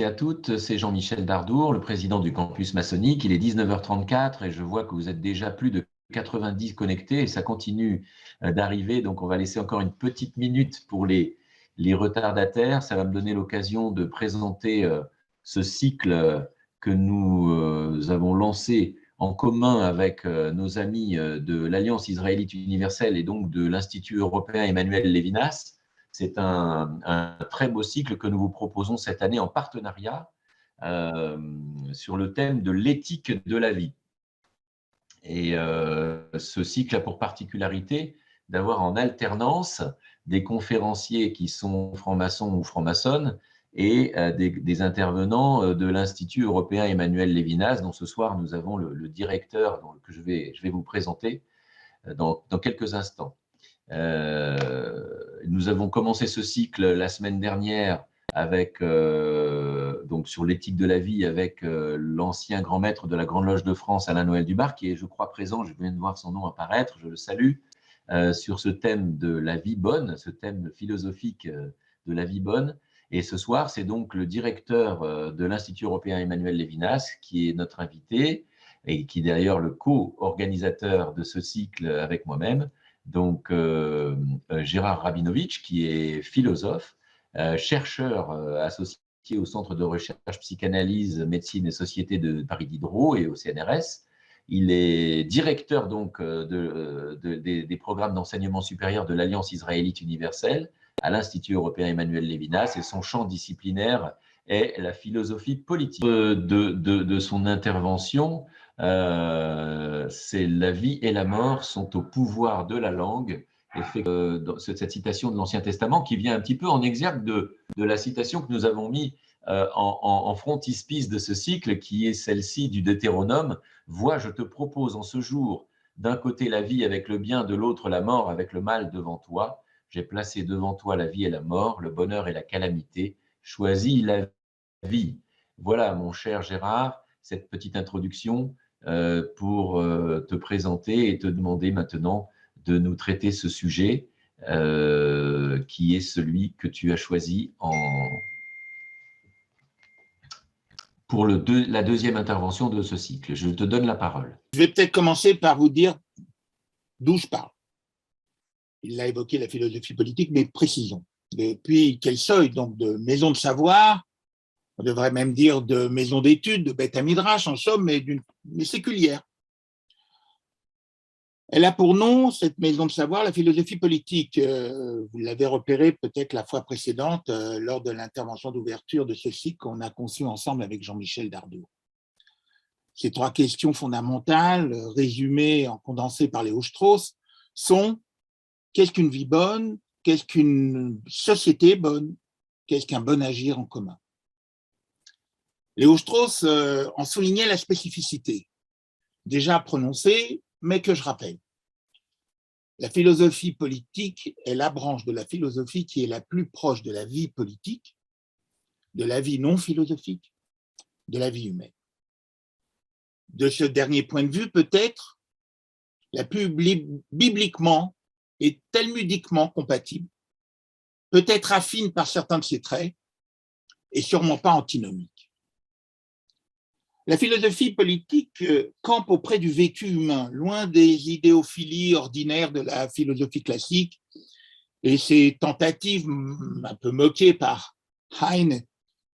et à toutes, c'est Jean-Michel Dardour, le président du campus maçonnique. Il est 19h34 et je vois que vous êtes déjà plus de 90 connectés et ça continue d'arriver. Donc, on va laisser encore une petite minute pour les retardataires. Ça va me donner l'occasion de présenter ce cycle que nous avons lancé en commun avec nos amis de l'Alliance israélite universelle et donc de l'Institut européen Emmanuel Levinas. C'est un très beau cycle que nous vous proposons cette année en partenariat sur le thème de l'éthique de la vie. Et ce cycle a pour particularité d'avoir en alternance des conférenciers qui sont francs-maçons ou francs-maçonnes et des intervenants de l'Institut européen Emmanuel Levinas, dont ce soir nous avons le directeur que je vais vous présenter dans quelques instants. Nous avons commencé ce cycle la semaine dernière avec, donc sur l'éthique de la vie avec l'ancien grand maître de la Grande Loge de France, Alain Noël Dubar, qui est, je crois, présent, je viens de voir son nom apparaître, je le salue, sur ce thème de la vie bonne, ce thème philosophique de la vie bonne. Et ce soir, c'est donc le directeur de l'Institut européen Emmanuel Levinas qui est notre invité et qui est d'ailleurs le co-organisateur de ce cycle avec moi-même. Donc, Gérard Rabinovitch, qui est philosophe, chercheur associé au Centre de recherche psychanalyse, médecine et société de Paris Diderot et au CNRS. Il est directeur donc des programmes d'enseignement supérieur de l'Alliance israélite universelle à l'Institut européen Emmanuel Levinas et son champ disciplinaire est la philosophie politique. De son intervention, c'est la vie et la mort sont au pouvoir de la langue, et fait cette citation de l'Ancien Testament qui vient un petit peu en exergue de la citation que nous avons mis en frontispice de ce cycle, qui est celle-ci du Deutéronome. Vois, je te propose en ce jour d'un côté la vie avec le bien, de l'autre la mort avec le mal devant toi. J'ai placé devant toi la vie et la mort, le bonheur et la calamité. Choisis la vie. Voilà, mon cher Gérard, cette petite introduction pour te présenter et te demander maintenant de nous traiter ce sujet qui est celui que tu as choisi pour la deuxième intervention de ce cycle. Je te donne la parole. Je vais peut-être commencer par vous dire d'où je parle. Il a évoqué la philosophie politique, mais précisons. Depuis quel seuil, donc de maison de savoir, on devrait même dire de maison d'études, de Beth Midrash en somme, mais séculière. Elle a pour nom, cette maison de savoir, la philosophie politique. Vous l'avez repéré peut-être la fois précédente lors de l'intervention d'ouverture de ce cycle qu'on a conçu ensemble avec Jean-Michel Dardour. Ces trois questions fondamentales, résumées en condensé par Léo-Strauss, sont qu'est-ce qu'une vie bonne, qu'est-ce qu'une société bonne, qu'est-ce qu'un bon agir en commun. Léo-Strauss en soulignait la spécificité, déjà prononcée, mais que je rappelle. La philosophie politique est la branche de la philosophie qui est la plus proche de la vie politique, de la vie non philosophique, de la vie humaine. De ce dernier point de vue, peut-être la plus bibliquement et talmudiquement compatible, peut-être affine par certains de ses traits, et sûrement pas antinomique. La philosophie politique campe auprès du vécu humain, loin des idéophilies ordinaires de la philosophie classique et ses tentatives, un peu moquées par Heine,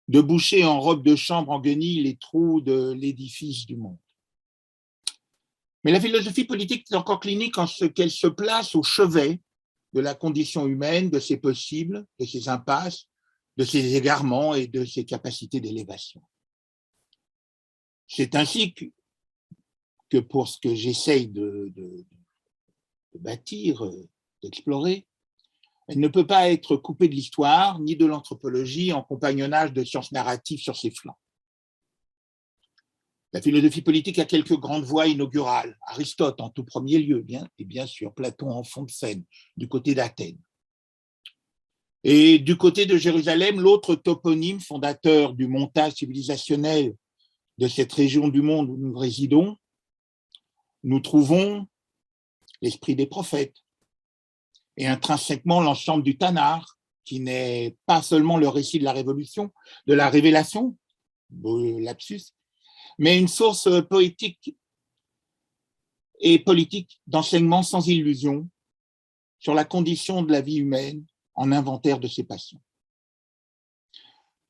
de boucher en robe de chambre en guenilles les trous de l'édifice du monde. Mais la philosophie politique est encore clinique en ce qu'elle se place au chevet de la condition humaine, de ses possibles, de ses impasses, de ses égarements et de ses capacités d'élévation. C'est ainsi que pour ce que j'essaye de bâtir, d'explorer, elle ne peut pas être coupée de l'histoire ni de l'anthropologie en compagnonnage de sciences narratives sur ses flancs. La philosophie politique a quelques grandes voies inaugurales. Aristote en tout premier lieu, et bien sûr Platon en fond de scène, du côté d'Athènes. Et du côté de Jérusalem, l'autre toponyme fondateur du montage civilisationnel de cette région du monde où nous résidons, nous trouvons l'esprit des prophètes et intrinsèquement l'ensemble du Tanakh, qui n'est pas seulement le récit de la Révolution, de la Révélation, beau lapsus, mais une source poétique et politique d'enseignement sans illusion sur la condition de la vie humaine en inventaire de ses passions.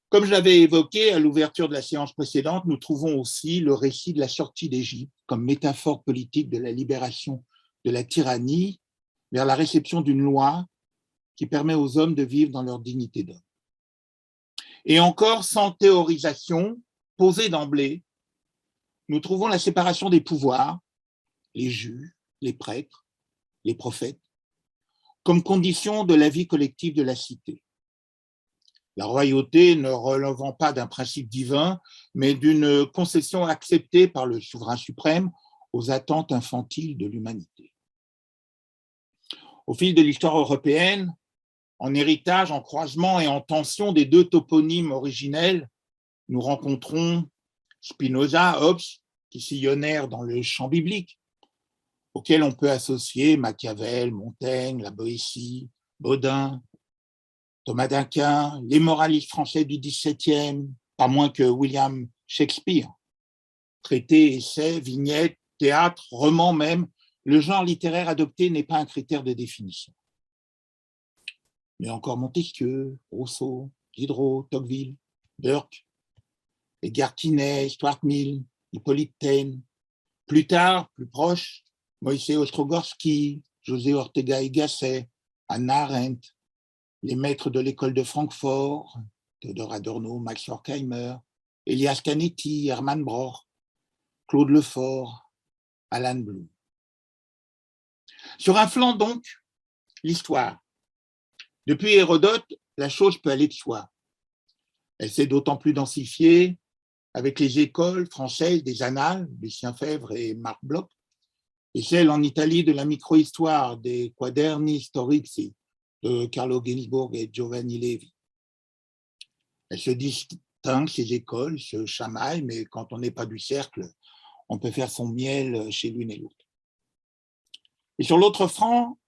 Comme je l'avais évoqué à l'ouverture de la séance précédente, nous trouvons aussi le récit de la sortie d'Égypte comme métaphore politique de la libération de la tyrannie vers la réception d'une loi qui permet aux hommes de vivre dans leur dignité d'homme. Et encore, sans théorisation, posée d'emblée, nous trouvons la séparation des pouvoirs, les juges, les prêtres, les prophètes, comme condition de la vie collective de la cité. La royauté ne relevant pas d'un principe divin, mais d'une concession acceptée par le souverain suprême aux attentes infantiles de l'humanité. Au fil de l'histoire européenne, en héritage, en croisement et en tension des deux toponymes originels, nous rencontrons Spinoza, Hobbes, qui sillonnèrent dans le champ biblique, auquel on peut associer Machiavel, Montaigne, la Boétie, Baudin, Thomas d'Aquin, les moralistes français du XVIIe, pas moins que William Shakespeare. Traités, essais, vignettes, théâtre, romans même, le genre littéraire adopté n'est pas un critère de définition. Mais encore Montesquieu, Rousseau, Diderot, Tocqueville, Burke, Edgar Quinet, Stuart Mill, Hippolyte Taine. Plus tard, plus proche, Moïse Ostrogorski, José Ortega y Gasset, Hannah Arendt, les maîtres de l'école de Francfort, Theodor Adorno, Max Horkheimer, Elias Canetti, Hermann Broch, Claude Lefort, Alan Bloom. Sur un flanc donc, l'histoire. Depuis Hérodote, la chose peut aller de soi. Elle s'est d'autant plus densifiée avec les écoles françaises des annales, Lucien Febvre et Marc Bloch, et celle en Italie de la micro-histoire des Quaderni Storici de Carlo Ginzburg et Giovanni Levi. Elles se distinguent, ces écoles, se chamaillent, mais quand on n'est pas du cercle, on peut faire son miel chez l'une et l'autre. Et sur l'autre flanc,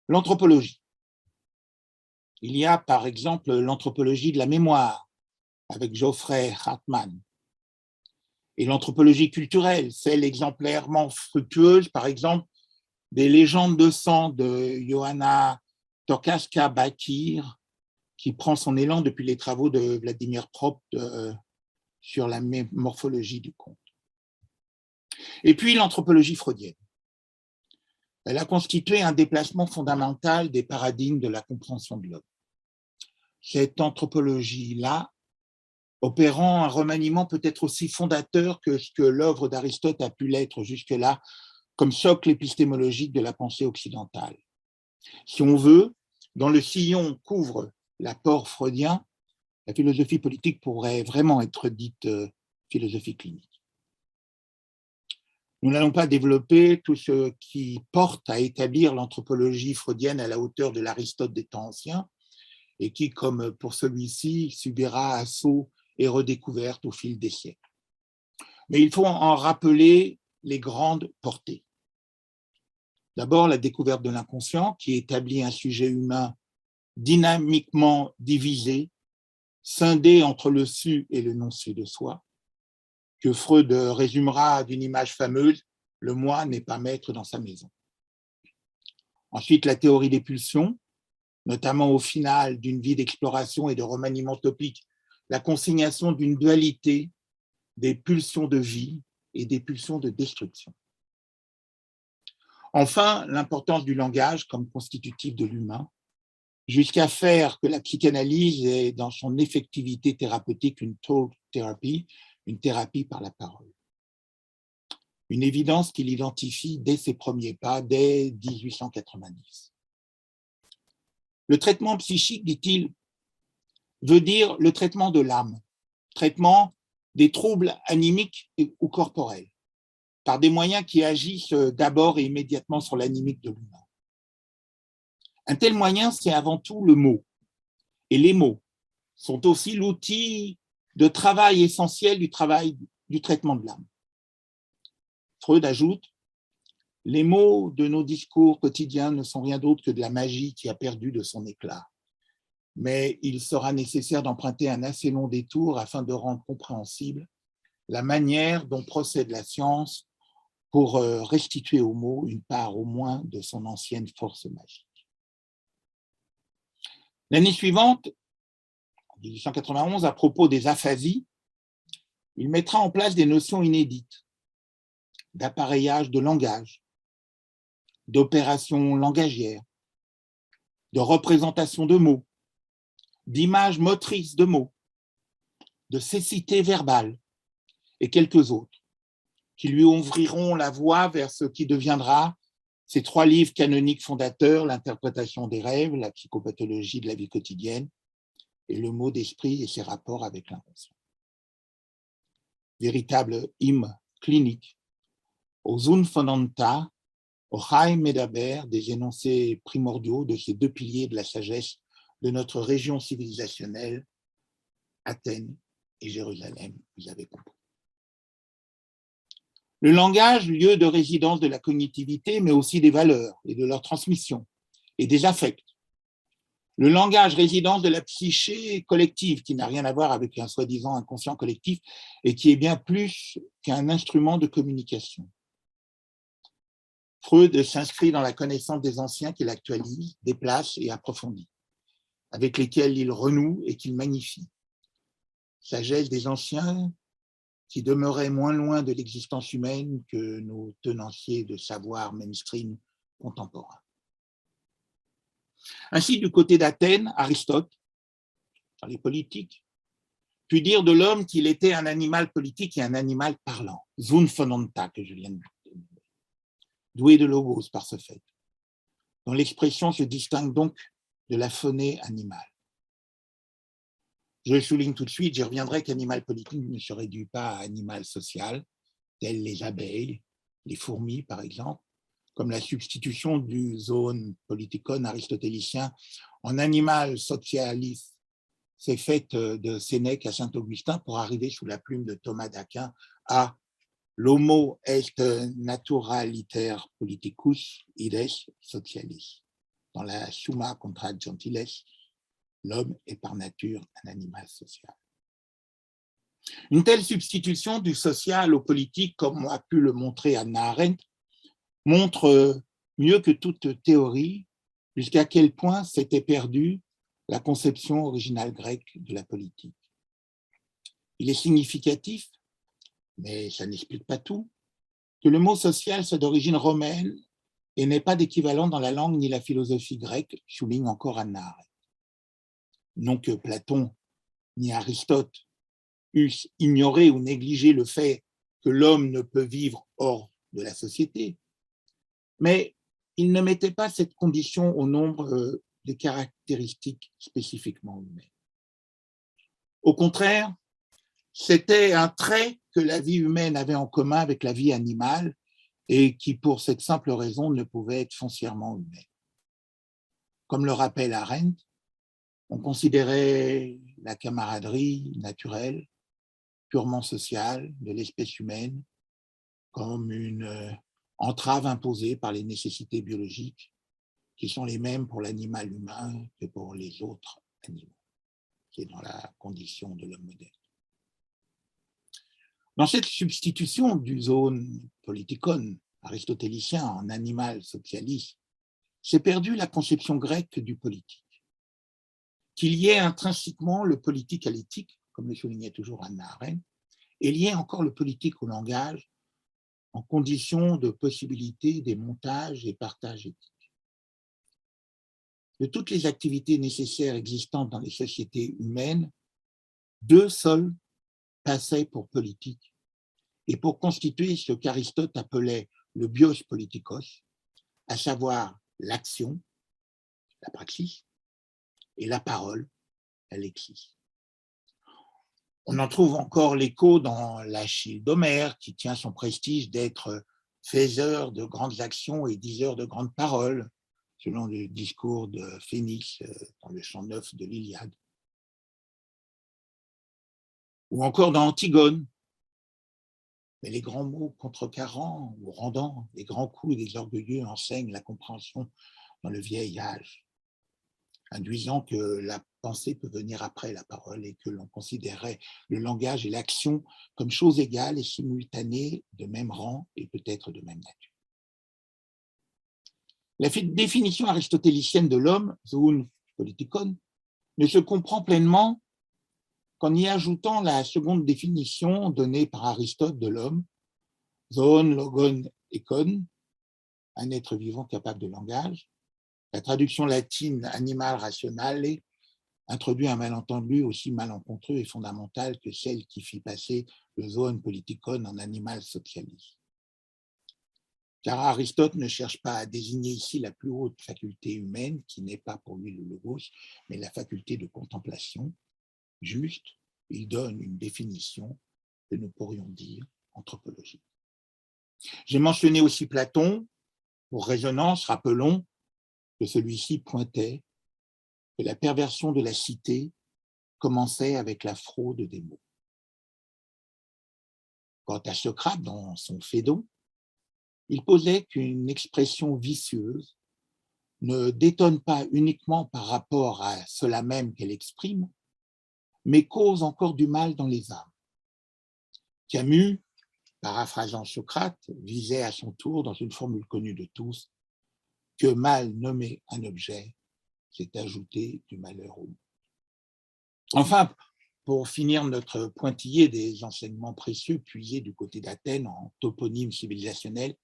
l'anthropologie. Il y a par exemple l'anthropologie de la mémoire avec Geoffrey Hartmann et l'anthropologie culturelle, celle exemplairement fructueuse par exemple des légendes de sang de Johanna Tokarska-Bakir qui prend son élan depuis les travaux de Vladimir Propt sur la morphologie du conte. Et puis l'anthropologie freudienne. Elle a constitué un déplacement fondamental des paradigmes de la compréhension de l'homme. Cette anthropologie-là, opérant un remaniement peut-être aussi fondateur que ce que l'œuvre d'Aristote a pu l'être jusque-là, comme socle épistémologique de la pensée occidentale. Si on veut, dans le sillon qu'ouvre l'apport freudien, la philosophie politique pourrait vraiment être dite philosophie clinique. Nous n'allons pas développer tout ce qui porte à établir l'anthropologie freudienne à la hauteur de l'Aristote des temps anciens et qui, comme pour celui-ci, subira assaut et redécouverte au fil des siècles. Mais il faut en rappeler les grandes portées. D'abord, la découverte de l'inconscient qui établit un sujet humain dynamiquement divisé, scindé entre le su et le non-su de soi, que Freud résumera d'une image fameuse, le moi n'est pas maître dans sa maison. Ensuite, la théorie des pulsions, notamment au final d'une vie d'exploration et de remaniement topique, la consignation d'une dualité des pulsions de vie et des pulsions de destruction. Enfin, l'importance du langage comme constitutif de l'humain, jusqu'à faire que la psychanalyse est dans son effectivité thérapeutique une talk therapy, une thérapie par la parole. Une évidence qu'il identifie dès ses premiers pas, dès 1890. Le traitement psychique, dit-il, veut dire le traitement de l'âme, traitement des troubles animiques ou corporels, par des moyens qui agissent d'abord et immédiatement sur l'animique de l'humain. Un tel moyen, c'est avant tout le mot. Et les mots sont aussi l'outil de travail essentiel du traitement de l'âme. Freud ajoute, Les mots de nos discours quotidiens ne sont rien d'autre que de la magie qui a perdu de son éclat. Mais il sera nécessaire d'emprunter un assez long détour afin de rendre compréhensible la manière dont procède la science pour restituer aux mots une part au moins de son ancienne force magique. L'année suivante, en 1891, à propos des aphasies, il mettra en place des notions inédites d'appareillage de langage, d'opération langagière, de représentation de mots, d'image motrice de mots, de cécité verbale et quelques autres qui lui ouvriront la voie vers ce qui deviendra ses 3 livres canoniques fondateurs, l'interprétation des rêves, la psychopathologie de la vie quotidienne et le mot d'esprit et ses rapports avec l'inconscient. Véritable hymne clinique aux Unfondanta, au Chaim Medaber, des énoncés primordiaux de ces 2 piliers de la sagesse de notre région civilisationnelle, Athènes et Jérusalem, vous avez compris. Le langage, lieu de résidence de la cognitivité, mais aussi des valeurs et de leur transmission, et des affects. Le langage, résidence de la psyché collective, qui n'a rien à voir avec un soi-disant inconscient collectif, et qui est bien plus qu'un instrument de communication. Freud s'inscrit dans la connaissance des anciens qu'il actualise, déplace et approfondit, avec lesquels il renoue et qu'il magnifie. Sagesse des anciens qui demeurait moins loin de l'existence humaine que nos tenanciers de savoir mainstream contemporains. Ainsi, du côté d'Athènes, Aristote, dans les politiques, put dire de l'homme qu'il était un animal politique et un animal parlant, zounphonanta, que je viens de dire, doué de logos par ce fait, dont l'expression se distingue donc de la phonée animale. Je le souligne tout de suite, j'y reviendrai qu'animal politique ne se réduit pas à animal social, tel les abeilles, les fourmis par exemple, comme la substitution du zoon politikon aristotélicien en animal socialis s'est faite de Sénèque à Saint-Augustin pour arriver sous la plume de Thomas d'Aquin à l'homo est naturaliter politicus ides socialis. Dans la Summa contra Gentiles, l'homme est par nature un animal social. Une telle substitution du social au politique, comme a pu le montrer Hannah Arendt, montre mieux que toute théorie jusqu'à quel point s'était perdue la conception originale grecque de la politique. Il est significatif, mais ça n'explique pas tout, que le mot social soit d'origine romaine et n'ait pas d'équivalent dans la langue ni la philosophie grecque, souligne encore Hannah Arendt. Non que Platon ni Aristote eussent ignoré ou négligé le fait que l'homme ne peut vivre hors de la société, mais ils ne mettaient pas cette condition au nombre des caractéristiques spécifiquement humaines. Au contraire, c'était un trait que la vie humaine avait en commun avec la vie animale et qui, pour cette simple raison, ne pouvait être foncièrement humaine. Comme le rappelle Arendt, on considérait la camaraderie naturelle, purement sociale de l'espèce humaine comme une entrave imposée par les nécessités biologiques qui sont les mêmes pour l'animal humain que pour les autres animaux. C'est dans la condition de l'homme moderne. Dans cette substitution du zoon politikon aristotélicien en animal socialiste, s'est perdue la conception grecque du politique. Qu'il y ait intrinsèquement le politique à l'éthique, comme le soulignait toujours Hannah Arendt, et lié encore le politique au langage en condition de possibilité des montages et partages éthiques. De toutes les activités nécessaires existantes dans les sociétés humaines, 2 seules passaient pour politique et pour constituer ce qu'Aristote appelait le bios politikos, à savoir l'action, la praxis, et la parole, la lexis. On en trouve encore l'écho dans l'Achille d'Homère, qui tient son prestige d'être faiseur de grandes actions et diseur de grandes paroles, selon le discours de Phénix dans le chant 9 de l'Iliade. Ou encore dans Antigone, Mais les grands mots contrecarrant ou rendant, les grands coups des orgueilleux enseignent la compréhension dans le vieil âge, induisant que la pensée peut venir après la parole et que l'on considérait le langage et l'action comme choses égales et simultanées, de même rang et peut-être de même nature. La définition aristotélicienne de l'homme, zoon politikon, ne se comprend pleinement qu'en y ajoutant la seconde définition donnée par Aristote de l'homme, zoon logon ekon, un être vivant capable de langage. La traduction latine animal rationale introduit un malentendu aussi malencontreux et fondamental que celle qui fit passer le zoon politikon en animal socialis. Car Aristote ne cherche pas à désigner ici la plus haute faculté humaine, qui n'est pas pour lui le logos, mais la faculté de contemplation. Juste, il donne une définition que nous pourrions dire anthropologique. J'ai mentionné aussi Platon. Pour résonance, rappelons que celui-ci pointait que la perversion de la cité commençait avec la fraude des mots. Quant à Socrate, dans son Phédon, il posait qu'une expression vicieuse ne détonne pas uniquement par rapport à cela même qu'elle exprime, mais cause encore du mal dans les âmes. Camus, paraphrasant Socrate, visait à son tour, dans une formule connue de tous, que mal nommer un objet, c'est ajouter du malheur au monde. Enfin, pour finir notre pointillé des enseignements précieux puisés du côté d'Athènes en toponyme civilisationnel,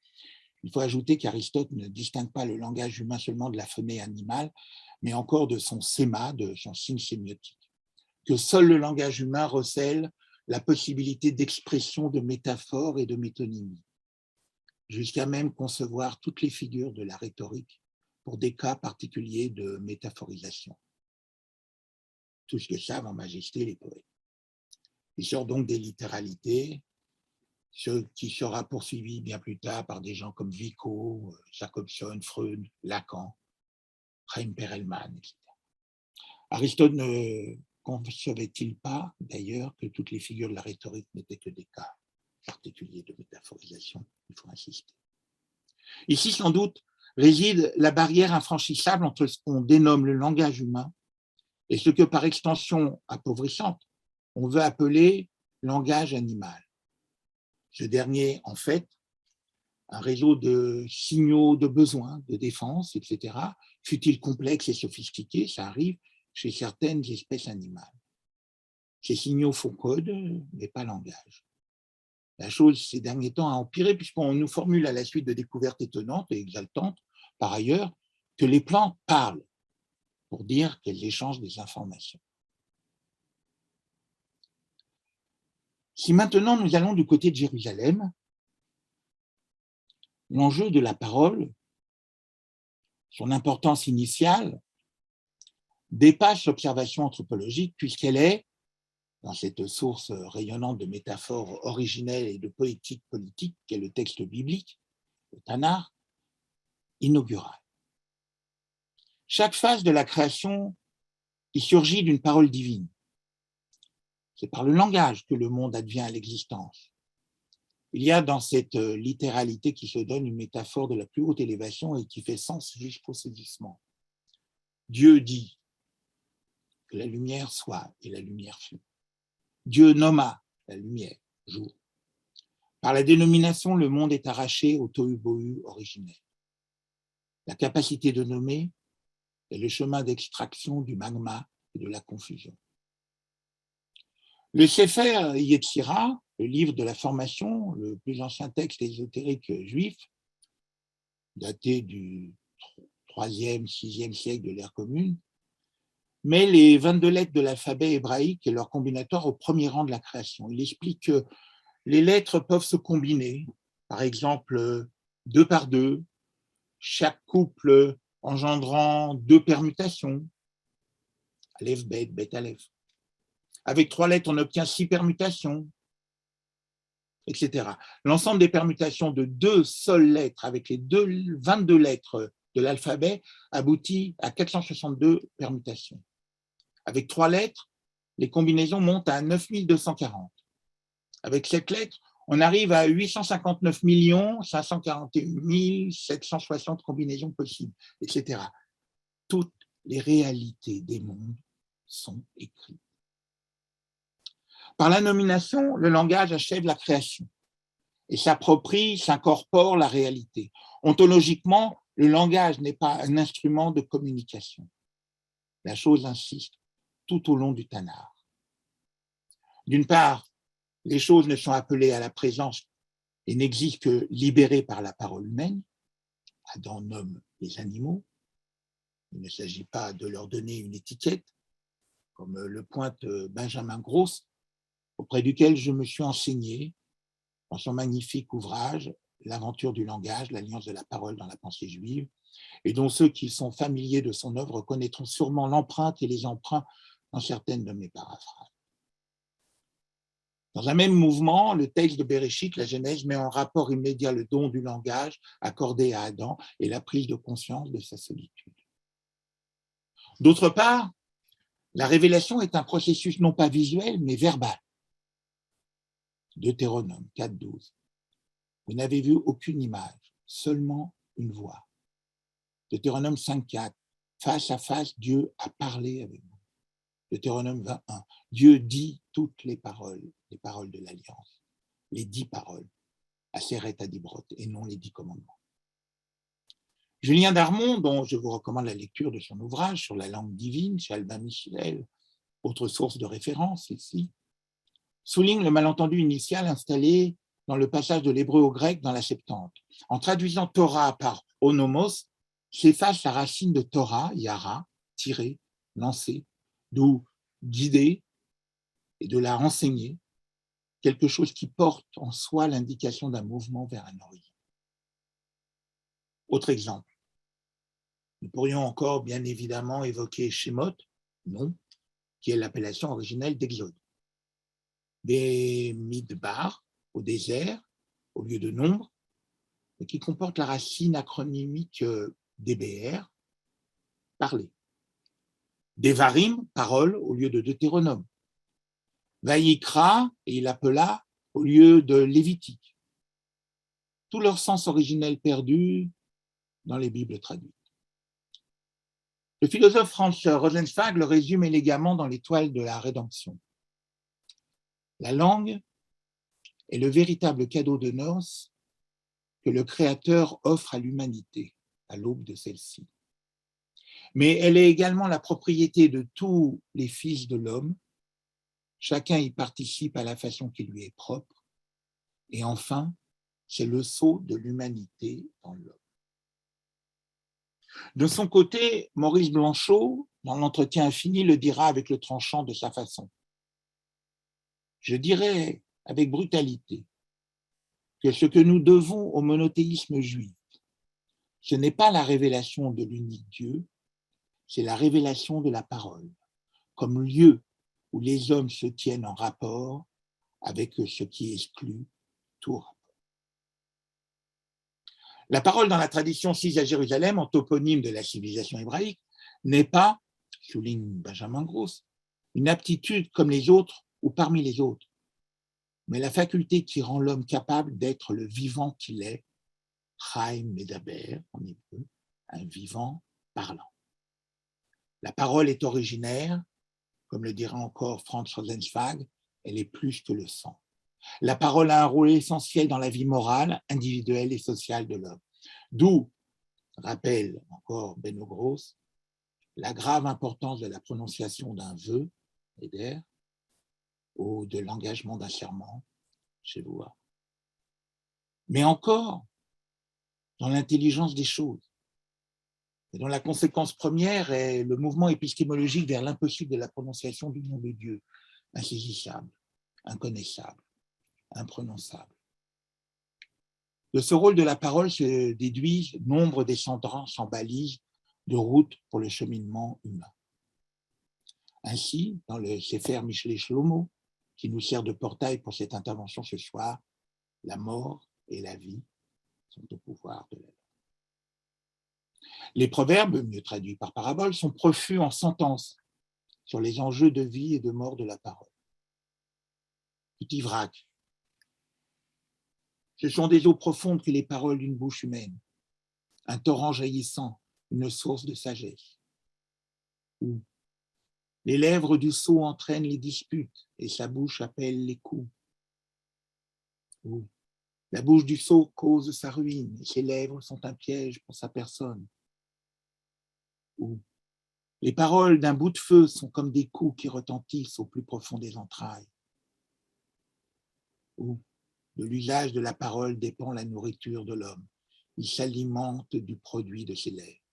il faut ajouter qu'Aristote ne distingue pas le langage humain seulement de la phonée animale, mais encore de son séma, de son signe sémiotique. Que seul le langage humain recèle la possibilité d'expression de métaphores et de métonymie, jusqu'à même concevoir toutes les figures de la rhétorique pour des cas particuliers de métaphorisation. Tout ce que savent en majesté les poètes. Il sort donc des littéralités, ce qui sera poursuivi bien plus tard par des gens comme Vico, Jacobson, Freud, Lacan, Chaim Perelman, etc. Aristote ne concevait-il pas, d'ailleurs, que toutes les figures de la rhétorique n'étaient que des cas particuliers de métaphorisation? Il faut insister. Ici, sans doute, réside la barrière infranchissable entre ce qu'on dénomme le langage humain et ce que, par extension appauvrissante, on veut appeler langage animal. Ce dernier, en fait, un réseau de signaux de besoin, de défense, etc., fut-il complexe et sophistiqué, ça arrive chez certaines espèces animales. Ces signaux font code, mais pas langage. La chose, ces derniers temps, a empiré puisqu'on nous formule à la suite de découvertes étonnantes et exaltantes, par ailleurs, que les plantes parlent pour dire qu'elles échangent des informations. Si maintenant nous allons du côté de Jérusalem, l'enjeu de la parole, son importance initiale, dépasse l'observation anthropologique puisqu'elle est, dans cette source rayonnante de métaphores originelles et de poétique politique qu'est le texte biblique, le Tanakh, inaugurale. Chaque phase de la création qui surgit d'une parole divine. C'est par le langage que le monde advient à l'existence. Il y a dans cette littéralité qui se donne une métaphore de la plus haute élévation et qui fait sens jusqu'au saisissement. Dieu dit que la lumière soit et la lumière fut. Dieu nomma la lumière, jour. Par la dénomination, le monde est arraché au tohu-bohu originel. La capacité de nommer est le chemin d'extraction du magma et de la confusion. Le Sefer Yetzira, le livre de la formation, le plus ancien texte ésotérique juif, daté du 3e, 6e siècle de l'ère commune, met les 22 lettres de l'alphabet hébraïque et leur combinatoire au premier rang de la création. Il explique que les lettres peuvent se combiner, par exemple 2 par 2, chaque couple engendrant 2 permutations, Aleph, Bet, Bet, Aleph. Avec 3 lettres, on obtient 6 permutations, etc. L'ensemble des permutations de 2 seules lettres avec les 22 lettres de l'alphabet aboutit à 462 permutations. Avec 3 lettres, les combinaisons montent à 9240. Avec 7 lettres, on arrive à 859 541 760 combinaisons possibles, etc. Toutes les réalités des mondes sont écrites. Par la nomination, le langage achève la création et s'approprie, s'incorpore la réalité. Ontologiquement, le langage n'est pas un instrument de communication. La chose insiste tout au long du Tanakh. D'une part, les choses ne sont appelées à la présence et n'existent que libérées par la parole humaine. Adam nomme les animaux. Il ne s'agit pas de leur donner une étiquette, comme le pointe Benjamin Gross, auprès duquel je me suis enseigné dans son magnifique ouvrage « L'aventure du langage, l'alliance de la parole dans la pensée juive », et dont ceux qui sont familiers de son œuvre connaîtront sûrement l'empreinte et les emprunts dans certaines de mes paraphrases. Dans un même mouvement, le texte de Bereshit, la Genèse, met en rapport immédiat le don du langage accordé à Adam et la prise de conscience de sa solitude. D'autre part, la révélation est un processus non pas visuel, mais verbal. Deutéronome 4.12. Vous n'avez vu aucune image, seulement une voix. Deutéronome 5.4. Face à face, Dieu a parlé avec vous. Deutéronome 21. Dieu dit toutes les paroles de l'Alliance, les 10 paroles, Aseret Adibrot, et non les 10 commandements. Julien Darmon, dont je vous recommande la lecture de son ouvrage sur la langue divine, chez Albin Michel, autre source de référence ici, souligne le malentendu initial installé dans le passage de l'hébreu au grec dans la Septante. En traduisant Torah par onomos, s'efface la racine de Torah, yara, tirer, lancer, d'où guider et de la renseigner, quelque chose qui porte en soi l'indication d'un mouvement vers un horizon. Autre exemple. Nous pourrions encore bien évidemment évoquer Shemot, nom, qui est l'appellation originelle d'Exode. Des midbar, au désert, au lieu de nombre, et qui comporte la racine acronymique DBR, parler. Devarim, parole, au lieu de Deutéronome. Vaïkra, et il appela, au lieu de Lévitique. Tout leur sens originel perdu dans les Bibles traduites. Le philosophe Franz Rosenzweig le résume élégamment dans l'Étoile de la Rédemption. La langue est le véritable cadeau de noces que le Créateur offre à l'humanité à l'aube de celle-ci. Mais elle est également la propriété de tous les fils de l'homme. Chacun y participe à la façon qui lui est propre. Et enfin, c'est le sceau de l'humanité dans l'homme. De son côté, Maurice Blanchot, dans l'entretien infini, le dira avec le tranchant de sa façon. Je dirais avec brutalité que ce que nous devons au monothéisme juif, ce n'est pas la révélation de l'unique Dieu, c'est la révélation de la parole, comme lieu où les hommes se tiennent en rapport avec ce qui exclut tout rapport. La parole dans la tradition sise à Jérusalem, en toponyme de la civilisation hébraïque, n'est pas, souligne Benjamin Gross, une aptitude comme les autres ou parmi les autres, mais la faculté qui rend l'homme capable d'être le vivant qu'il est, Chaim Medaber en hébreu, un vivant parlant. La parole est originaire, comme le dira encore Franz Rosenzweig, elle est plus que le sang. La parole a un rôle essentiel dans la vie morale, individuelle et sociale de l'homme. D'où, rappelle encore Beno Gross, la grave importance de la prononciation d'un vœu, Eder, ou de l'engagement d'un serment, Shevoua. Mais encore, dans l'intelligence des choses, et dont la conséquence première est le mouvement épistémologique vers l'impossible de la prononciation du nom de Dieu, insaisissable, inconnaissable, imprononçable. De ce rôle de la parole se déduisent nombre descendants sans balise de route pour le cheminement humain. Ainsi, dans le Sefer Mishlei Shlomo, qui nous sert de portail pour cette intervention ce soir, la mort et la vie sont au pouvoir de la langue. Les proverbes, mieux traduits par parabole, sont profus en sentences sur les enjeux de vie et de mort de la parole. Petit vrac, Ce sont des eaux profondes que les paroles d'une bouche humaine, un torrent jaillissant, une source de sagesse. Où les lèvres du sot entraînent les disputes et sa bouche appelle les coups. Où la bouche du sot cause sa ruine et ses lèvres sont un piège pour sa personne. Où les paroles d'un bout de feu sont comme des coups qui retentissent au plus profond des entrailles. Où de l'usage de la parole dépend la nourriture de l'homme. Il s'alimente du produit de ses lèvres,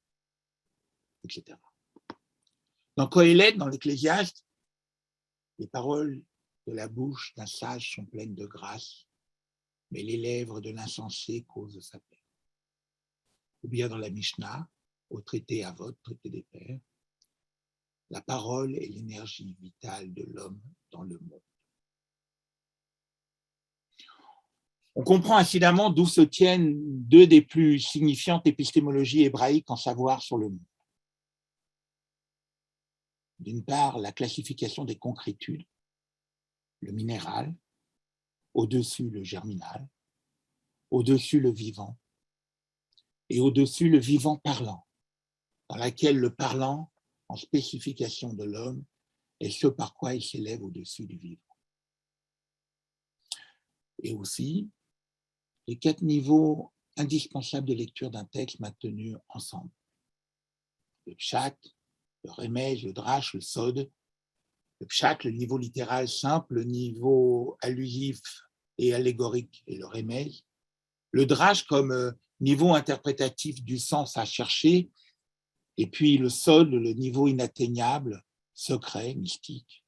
etc. Dans Coëlette, dans l'Ecclésiaste, les paroles de la bouche d'un sage sont pleines de grâce, mais les lèvres de l'insensé causent sa peine. Ou bien dans la Mishnah, au traité Avot, traité des pères, la parole est l'énergie vitale de l'homme dans le monde. On comprend incidemment d'où se tiennent deux des plus signifiantes épistémologies hébraïques en savoir sur le monde. D'une part, la classification des concrétudes, le minéral, au-dessus le germinal, au-dessus le vivant, et au-dessus le vivant parlant, dans laquelle le parlant, en spécification de l'homme, est ce par quoi il s'élève au-dessus du vivant. Et aussi, les 4 niveaux indispensables de lecture d'un texte maintenus ensemble. Le pshat, le remez, le drash, le sod. Le pshat, le niveau littéral simple, le niveau allusif et allégorique et le remez. Le drash comme niveau interprétatif du sens à chercher, et puis le sod, le niveau inatteignable, secret, mystique.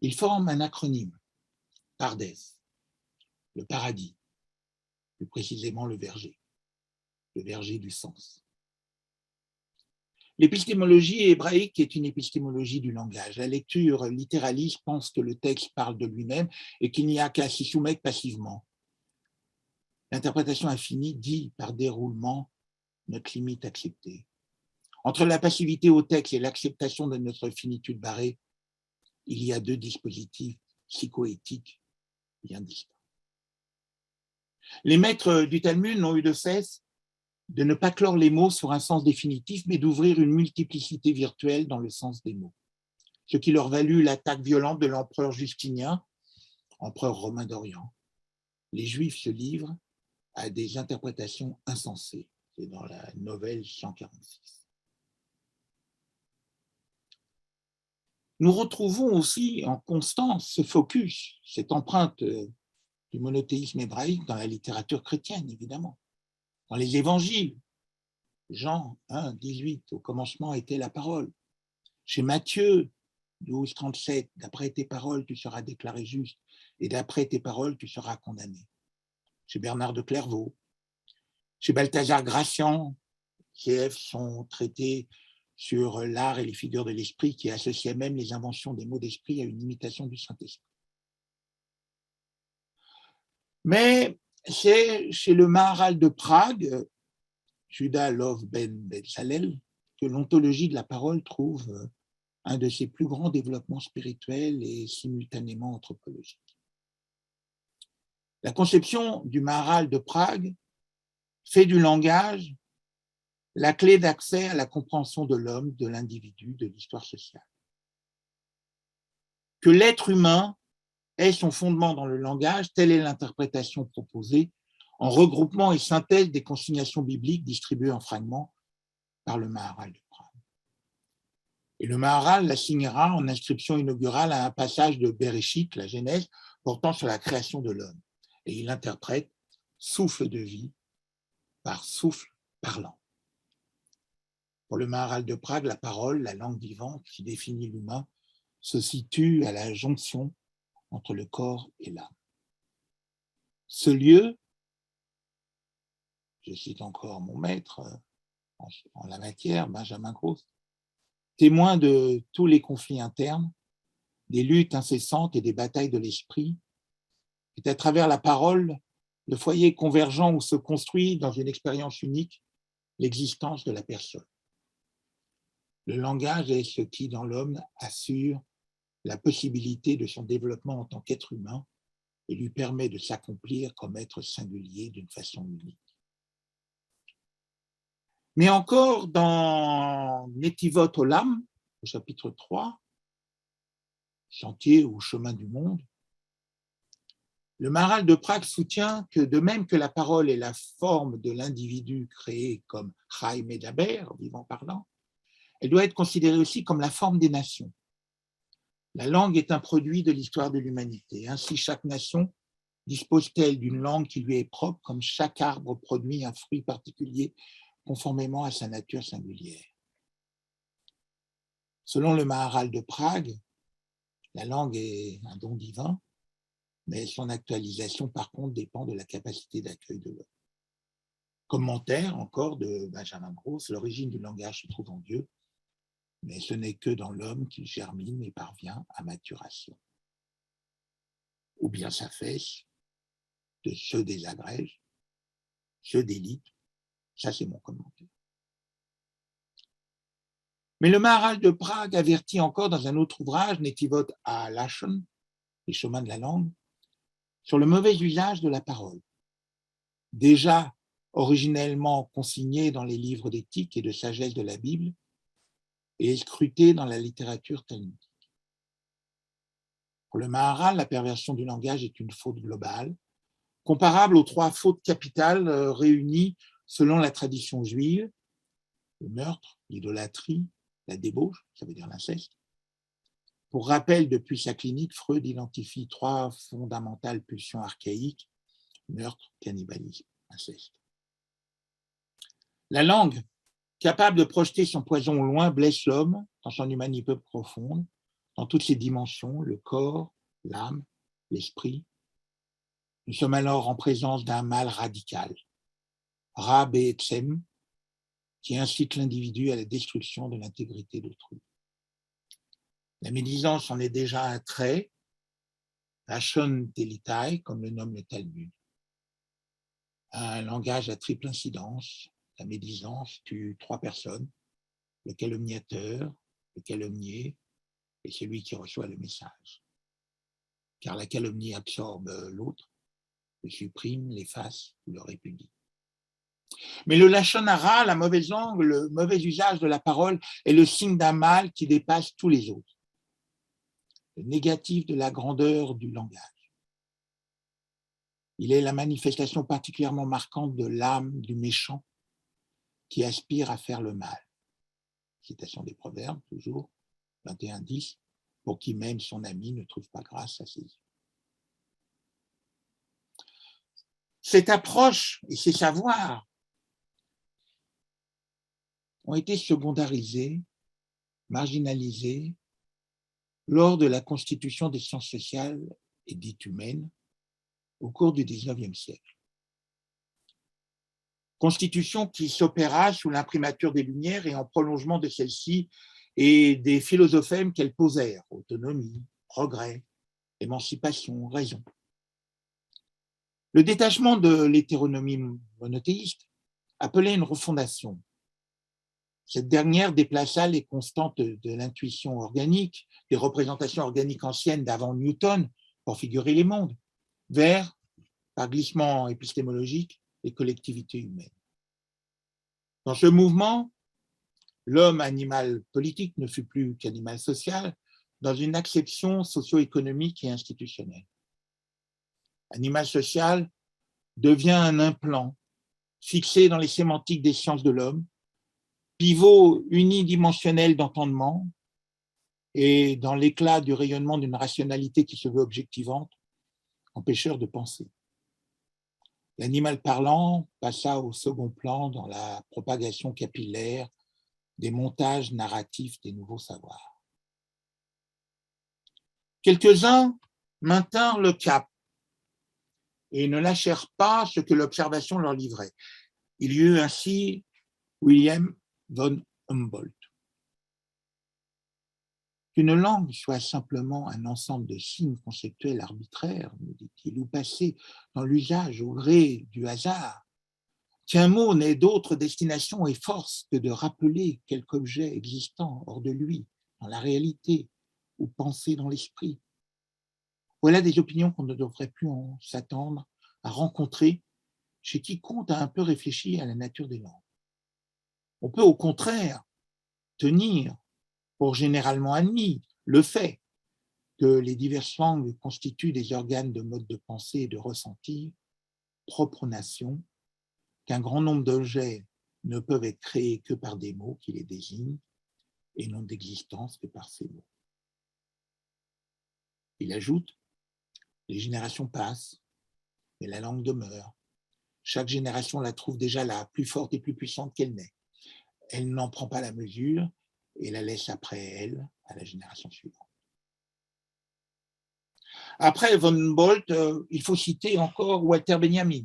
Ils forment un acronyme, Pardes, le paradis, plus précisément le verger du sens. L'épistémologie hébraïque est une épistémologie du langage. La lecture littéraliste pense que le texte parle de lui-même et qu'il n'y a qu'à s'y soumettre passivement. L'interprétation infinie dit par déroulement notre limite acceptée. Entre la passivité au texte et l'acceptation de notre finitude barrée, il y a 2 dispositifs psychoéthiques bien distincts. Les maîtres du Talmud n'ont eu de cesse de ne pas clore les mots sur un sens définitif, mais d'ouvrir une multiplicité virtuelle dans le sens des mots. Ce qui leur valut l'attaque violente de l'empereur Justinien, empereur romain d'Orient. Les Juifs se livrent à des interprétations insensées. C'est dans la Novelle 146. Nous retrouvons aussi en constance ce focus, cette empreinte du monothéisme hébraïque dans la littérature chrétienne, évidemment. Dans les évangiles, Jean 1, 18, au commencement était la parole. Chez Matthieu 12, 37, d'après tes paroles, tu seras déclaré juste, et d'après tes paroles, tu seras condamné. Chez Bernard de Clairvaux, chez Balthazar Gracian, CF sont traités sur l'art et les figures de l'esprit qui associaient même les inventions des mots d'esprit à une imitation du Saint-Esprit. Mais c'est chez le Maharal de Prague, Judas Lov ben Betzalel, que l'ontologie de la parole trouve un de ses plus grands développements spirituels et simultanément anthropologiques. La conception du Maharal de Prague fait du langage la clé d'accès à la compréhension de l'homme, de l'individu, de l'histoire sociale. Que l'être humain ait son fondement dans le langage, telle est l'interprétation proposée en regroupement et synthèse des consignations bibliques distribuées en fragments par le Maharal de Prague. Et le Maharal l'assignera en inscription inaugurale à un passage de Bereshit, la Genèse, portant sur la création de l'homme. Et il interprète souffle de vie par souffle parlant. Pour le Maharal de Prague, la parole, la langue vivante qui définit l'humain, se situe à la jonction entre le corps et l'âme. Ce lieu, je cite encore mon maître en la matière, Benjamin Gross, témoin de tous les conflits internes, des luttes incessantes et des batailles de l'esprit, est à travers la parole le foyer convergent où se construit dans une expérience unique l'existence de la personne. Le langage est ce qui, dans l'homme, assure la possibilité de son développement en tant qu'être humain et lui permet de s'accomplir comme être singulier d'une façon unique. Mais encore dans Netivot Olam, au chapitre 3, Chantier ou chemin du monde, le Maharal de Prague soutient que de même que la parole est la forme de l'individu créé comme Chai Medaber, vivant parlant, elle doit être considérée aussi comme la forme des nations. La langue est un produit de l'histoire de l'humanité. Ainsi, chaque nation dispose-t-elle d'une langue qui lui est propre, comme chaque arbre produit un fruit particulier conformément à sa nature singulière. Selon le Maharal de Prague, la langue est un don divin, mais son actualisation, par contre, dépend de la capacité d'accueil de l'homme. Commentaire encore de Benjamin Gross, l'origine du langage se trouve en Dieu, mais ce n'est que dans l'homme qu'il germine et parvient à maturation. Ou bien s'affaisse, de se désagrège, se délite, ça c'est mon commentaire. Mais le Maharal de Prague avertit encore dans un autre ouvrage, Netivot HaLashon, les chemins de la langue, sur le mauvais usage de la parole. Déjà originellement consigné dans les livres d'éthique et de sagesse de la Bible et scruté dans la littérature talmudique. Pour le Maharal, la perversion du langage est une faute globale, comparable aux 3 fautes capitales réunies selon la tradition juive, le meurtre, l'idolâtrie, la débauche, ça veut dire l'inceste. Pour rappel, depuis sa clinique, Freud identifie 3 fondamentales pulsions archaïques, meurtre, cannibalisme, inceste. La langue, capable de projeter son poison au loin, blesse l'homme dans son humanité profonde, dans toutes ses dimensions, le corps, l'âme, l'esprit. Nous sommes alors en présence d'un mal radical, Ra Be'etzem, qui incite l'individu à la destruction de l'intégrité d'autrui. La médisance en est déjà un trait, Lashon Telitai, comme le nomme le Talmud. Un langage à triple incidence, la médisance tue 3 personnes, le calomniateur, le calomnié et celui qui reçoit le message. Car la calomnie absorbe l'autre, le supprime, l'efface ou le répudie. Mais le lashon hara, la mauvaise langue, le mauvais usage de la parole est le signe d'un mal qui dépasse tous les autres. Le négatif de la grandeur du langage. Il est la manifestation particulièrement marquante de l'âme du méchant qui aspire à faire le mal. Citation des Proverbes, toujours, 21:10, pour qui même son ami ne trouve pas grâce à ses yeux. Cette approche et ces savoirs ont été secondarisés, marginalisés lors de la constitution des sciences sociales et dites humaines au cours du XIXe siècle. Constitution qui s'opéra sous l'imprimature des Lumières et en prolongement de celle-ci et des philosophèmes qu'elles posèrent, autonomie, progrès, émancipation, raison. Le détachement de l'hétéronomie monothéiste appelait une refondation. Cette dernière déplaça les constantes de l'intuition organique, des représentations organiques anciennes d'avant Newton pour figurer les mondes, vers, par glissement épistémologique, les collectivités humaines. Dans ce mouvement, l'homme animal politique ne fut plus qu'animal social dans une acception socio-économique et institutionnelle. Animal social devient un implant fixé dans les sémantiques des sciences de l'homme, pivot unidimensionnel d'entendement et dans l'éclat du rayonnement d'une rationalité qui se veut objectivante, empêcheur de penser. L'animal parlant passa au second plan dans la propagation capillaire des montages narratifs des nouveaux savoirs. Quelques-uns maintinrent le cap et ne lâchèrent pas ce que l'observation leur livrait. Il y eut ainsi William von Humboldt. Qu'une langue soit simplement un ensemble de signes conceptuels arbitraires, me dit-il, ou passé dans l'usage au gré du hasard, qu'un mot n'ait d'autre destination et force que de rappeler quelque objet existant hors de lui, dans la réalité, ou pensé dans l'esprit. Voilà des opinions qu'on ne devrait plus s'attendre à rencontrer chez quiconque a un peu réfléchi à la nature des langues. On peut au contraire tenir pour généralement admis le fait que les diverses langues constituent des organes de mode de pensée et de ressenti propres aux nations, qu'un grand nombre d'objets ne peuvent être créés que par des mots qui les désignent et n'ont d'existence que par ces mots. Il ajoute, les générations passent, mais la langue demeure. Chaque génération la trouve déjà la plus forte et plus puissante qu'elle n'est. Elle n'en prend pas la mesure et la laisse après elle à la génération suivante. Après von Humboldt, il faut citer encore Walter Benjamin.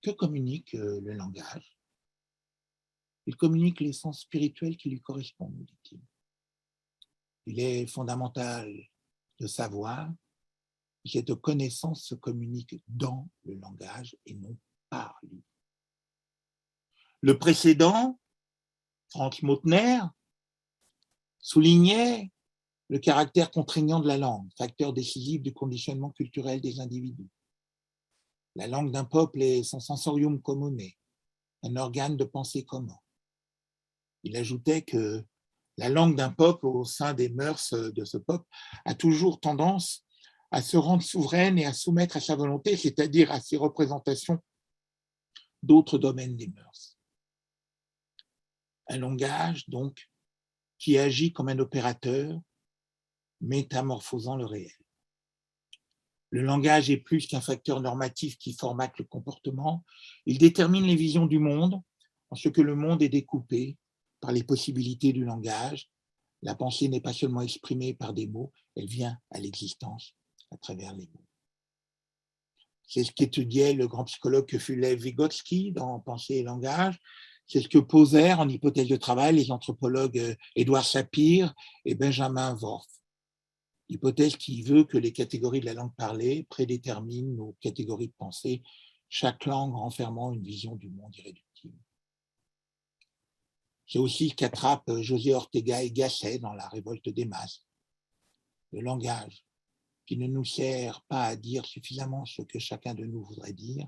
Que communique le langage? Il communique l'essence spirituelle qui lui correspond, nous dit-il. Il est fondamental de savoir que cette connaissance se communique dans le langage et non par lui. Le précédent, Franz Mautner, soulignait le caractère contraignant de la langue, facteur décisif du conditionnement culturel des individus. La langue d'un peuple est son sensorium commune, un organe de pensée commun. Il ajoutait que la langue d'un peuple au sein des mœurs de ce peuple a toujours tendance à se rendre souveraine et à soumettre à sa volonté, c'est-à-dire à ses représentations d'autres domaines des mœurs. Un langage, donc, qui agit comme un opérateur, métamorphosant le réel. Le langage est plus qu'un facteur normatif qui formate le comportement. Il détermine les visions du monde, en ce que le monde est découpé par les possibilités du langage. La pensée n'est pas seulement exprimée par des mots, elle vient à l'existence à travers les mots. C'est ce qu'étudiait le grand psychologue que fut Lev Vygotsky dans Pensée et langage. C'est ce que posèrent en hypothèse de travail les anthropologues Édouard Sapir et Benjamin Worf. Hypothèse qui veut que les catégories de la langue parlée prédéterminent nos catégories de pensée, chaque langue renfermant une vision du monde irréductible. C'est aussi ce qu'attrape José Ortega y Gasset dans La révolte des masses. Le langage, qui ne nous sert pas à dire suffisamment ce que chacun de nous voudrait dire,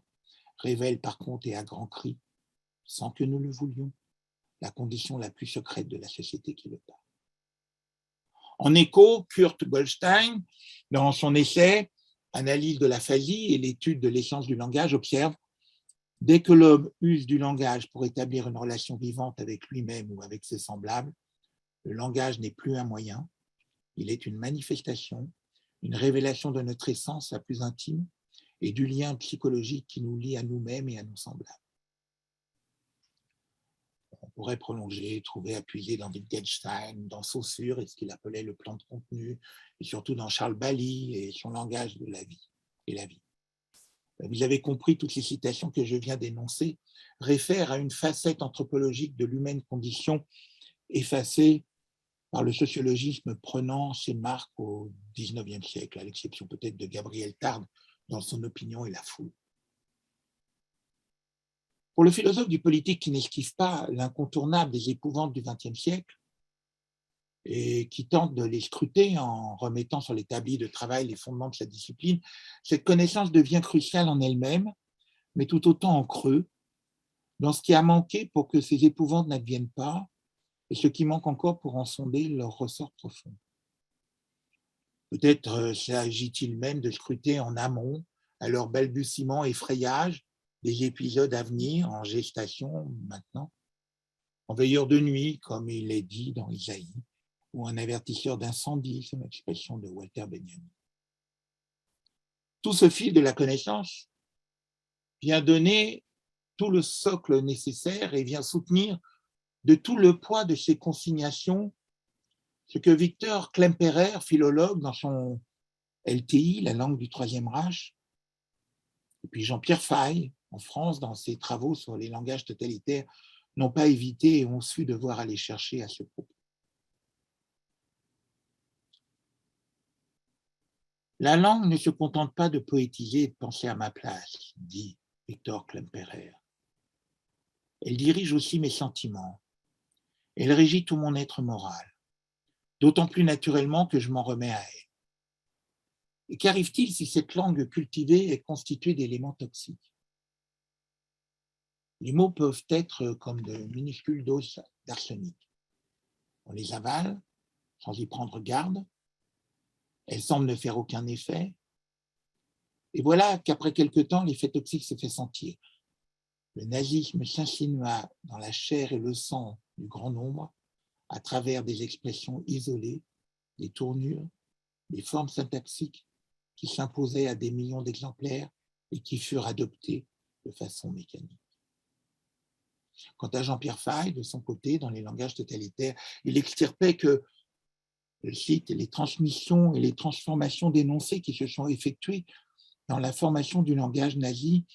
révèle par contre et à grands cris, sans que nous le voulions, la condition la plus secrète de la société qui le parle. En écho, Kurt Goldstein, dans son essai « Analyse de l'aphasie et l'étude de l'essence du langage », observe « Dès que l'homme use du langage pour établir une relation vivante avec lui-même ou avec ses semblables, le langage n'est plus un moyen, il est une manifestation, une révélation de notre essence la plus intime et du lien psychologique qui nous lie à nous-mêmes et à nos semblables. » On pourrait prolonger, trouver appuyé dans Wittgenstein, dans Saussure et ce qu'il appelait le plan de contenu, et surtout dans Charles Bailly et son langage de la vie et la vie. Vous avez compris, toutes ces citations que je viens d'énoncer réfèrent à une facette anthropologique de l'humaine condition effacée par le sociologisme prenant ses marques au XIXe siècle, à l'exception peut-être de Gabriel Tarde dans son Opinion et la foule. Pour le philosophe du politique qui n'esquive pas l'incontournable des épouvantes du XXe siècle et qui tente de les scruter en remettant sur l'établi de travail les fondements de sa discipline, cette connaissance devient cruciale en elle-même, mais tout autant en creux, dans ce qui a manqué pour que ces épouvantes n'adviennent pas et ce qui manque encore pour en sonder leur ressort profond. Peut-être s'agit-il même de scruter en amont, à leur balbutiement et frayage, des épisodes à venir, en gestation maintenant, en veilleur de nuit, comme il est dit dans Isaïe, ou un avertisseur d'incendie, c'est une expression de Walter Benjamin. Tout ce fil de la connaissance vient donner tout le socle nécessaire et vient soutenir de tout le poids de ces consignations ce que Victor Klemperer, philologue, dans son LTI, la langue du Troisième Reich, et puis Jean-Pierre Faye, en France, dans ses travaux sur les langages totalitaires, n'ont pas évité et ont su devoir aller chercher à ce propos. La langue ne se contente pas de poétiser et de penser à ma place, dit Victor Klemperer. Elle dirige aussi mes sentiments. Elle régit tout mon être moral, d'autant plus naturellement que je m'en remets à elle. Et qu'arrive-t-il si cette langue cultivée est constituée d'éléments toxiques? Les mots peuvent être comme de minuscules doses d'arsenic. On les avale sans y prendre garde, elles semblent ne faire aucun effet, et voilà qu'après quelque temps, l'effet toxique se fait sentir. Le nazisme s'insinua dans la chair et le sang du grand nombre à travers des expressions isolées, des tournures, des formes syntaxiques qui s'imposaient à des millions d'exemplaires et qui furent adoptées de façon mécanique. Quant à Jean-Pierre Faye, de son côté, dans les langages totalitaires, il extirpait que, je cite, les transmissions et les transformations d'énoncés qui se sont effectuées dans la formation du langage nazi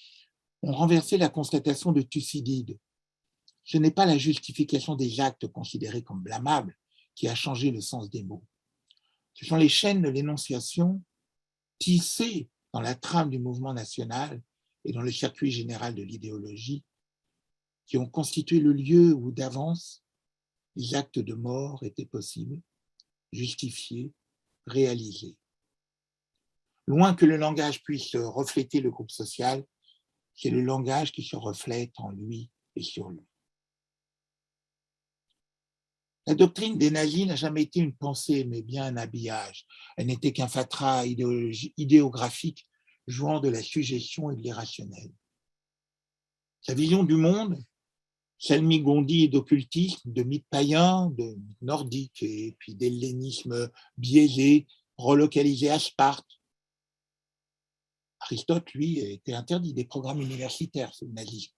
ont renversé la constatation de Thucydide. Ce n'est pas la justification des actes considérés comme blâmables qui a changé le sens des mots. Ce sont les chaînes de l'énonciation tissées dans la trame du mouvement national et dans le circuit général de l'idéologie qui ont constitué le lieu où d'avance les actes de mort étaient possibles, justifiés, réalisés. Loin que le langage puisse refléter le groupe social, c'est le langage qui se reflète en lui et sur lui. La doctrine des nazis n'a jamais été une pensée, mais bien un habillage. Elle n'était qu'un fatras idéographique jouant de la suggestion et de l'irrationnel. Sa vision du monde, salmigondi d'occultisme, de mythes païens, de mythes nordiques, et puis d'hellénisme biaisé, relocalisé à Sparte. Aristote, lui, était interdit des programmes universitaires sous le nazisme.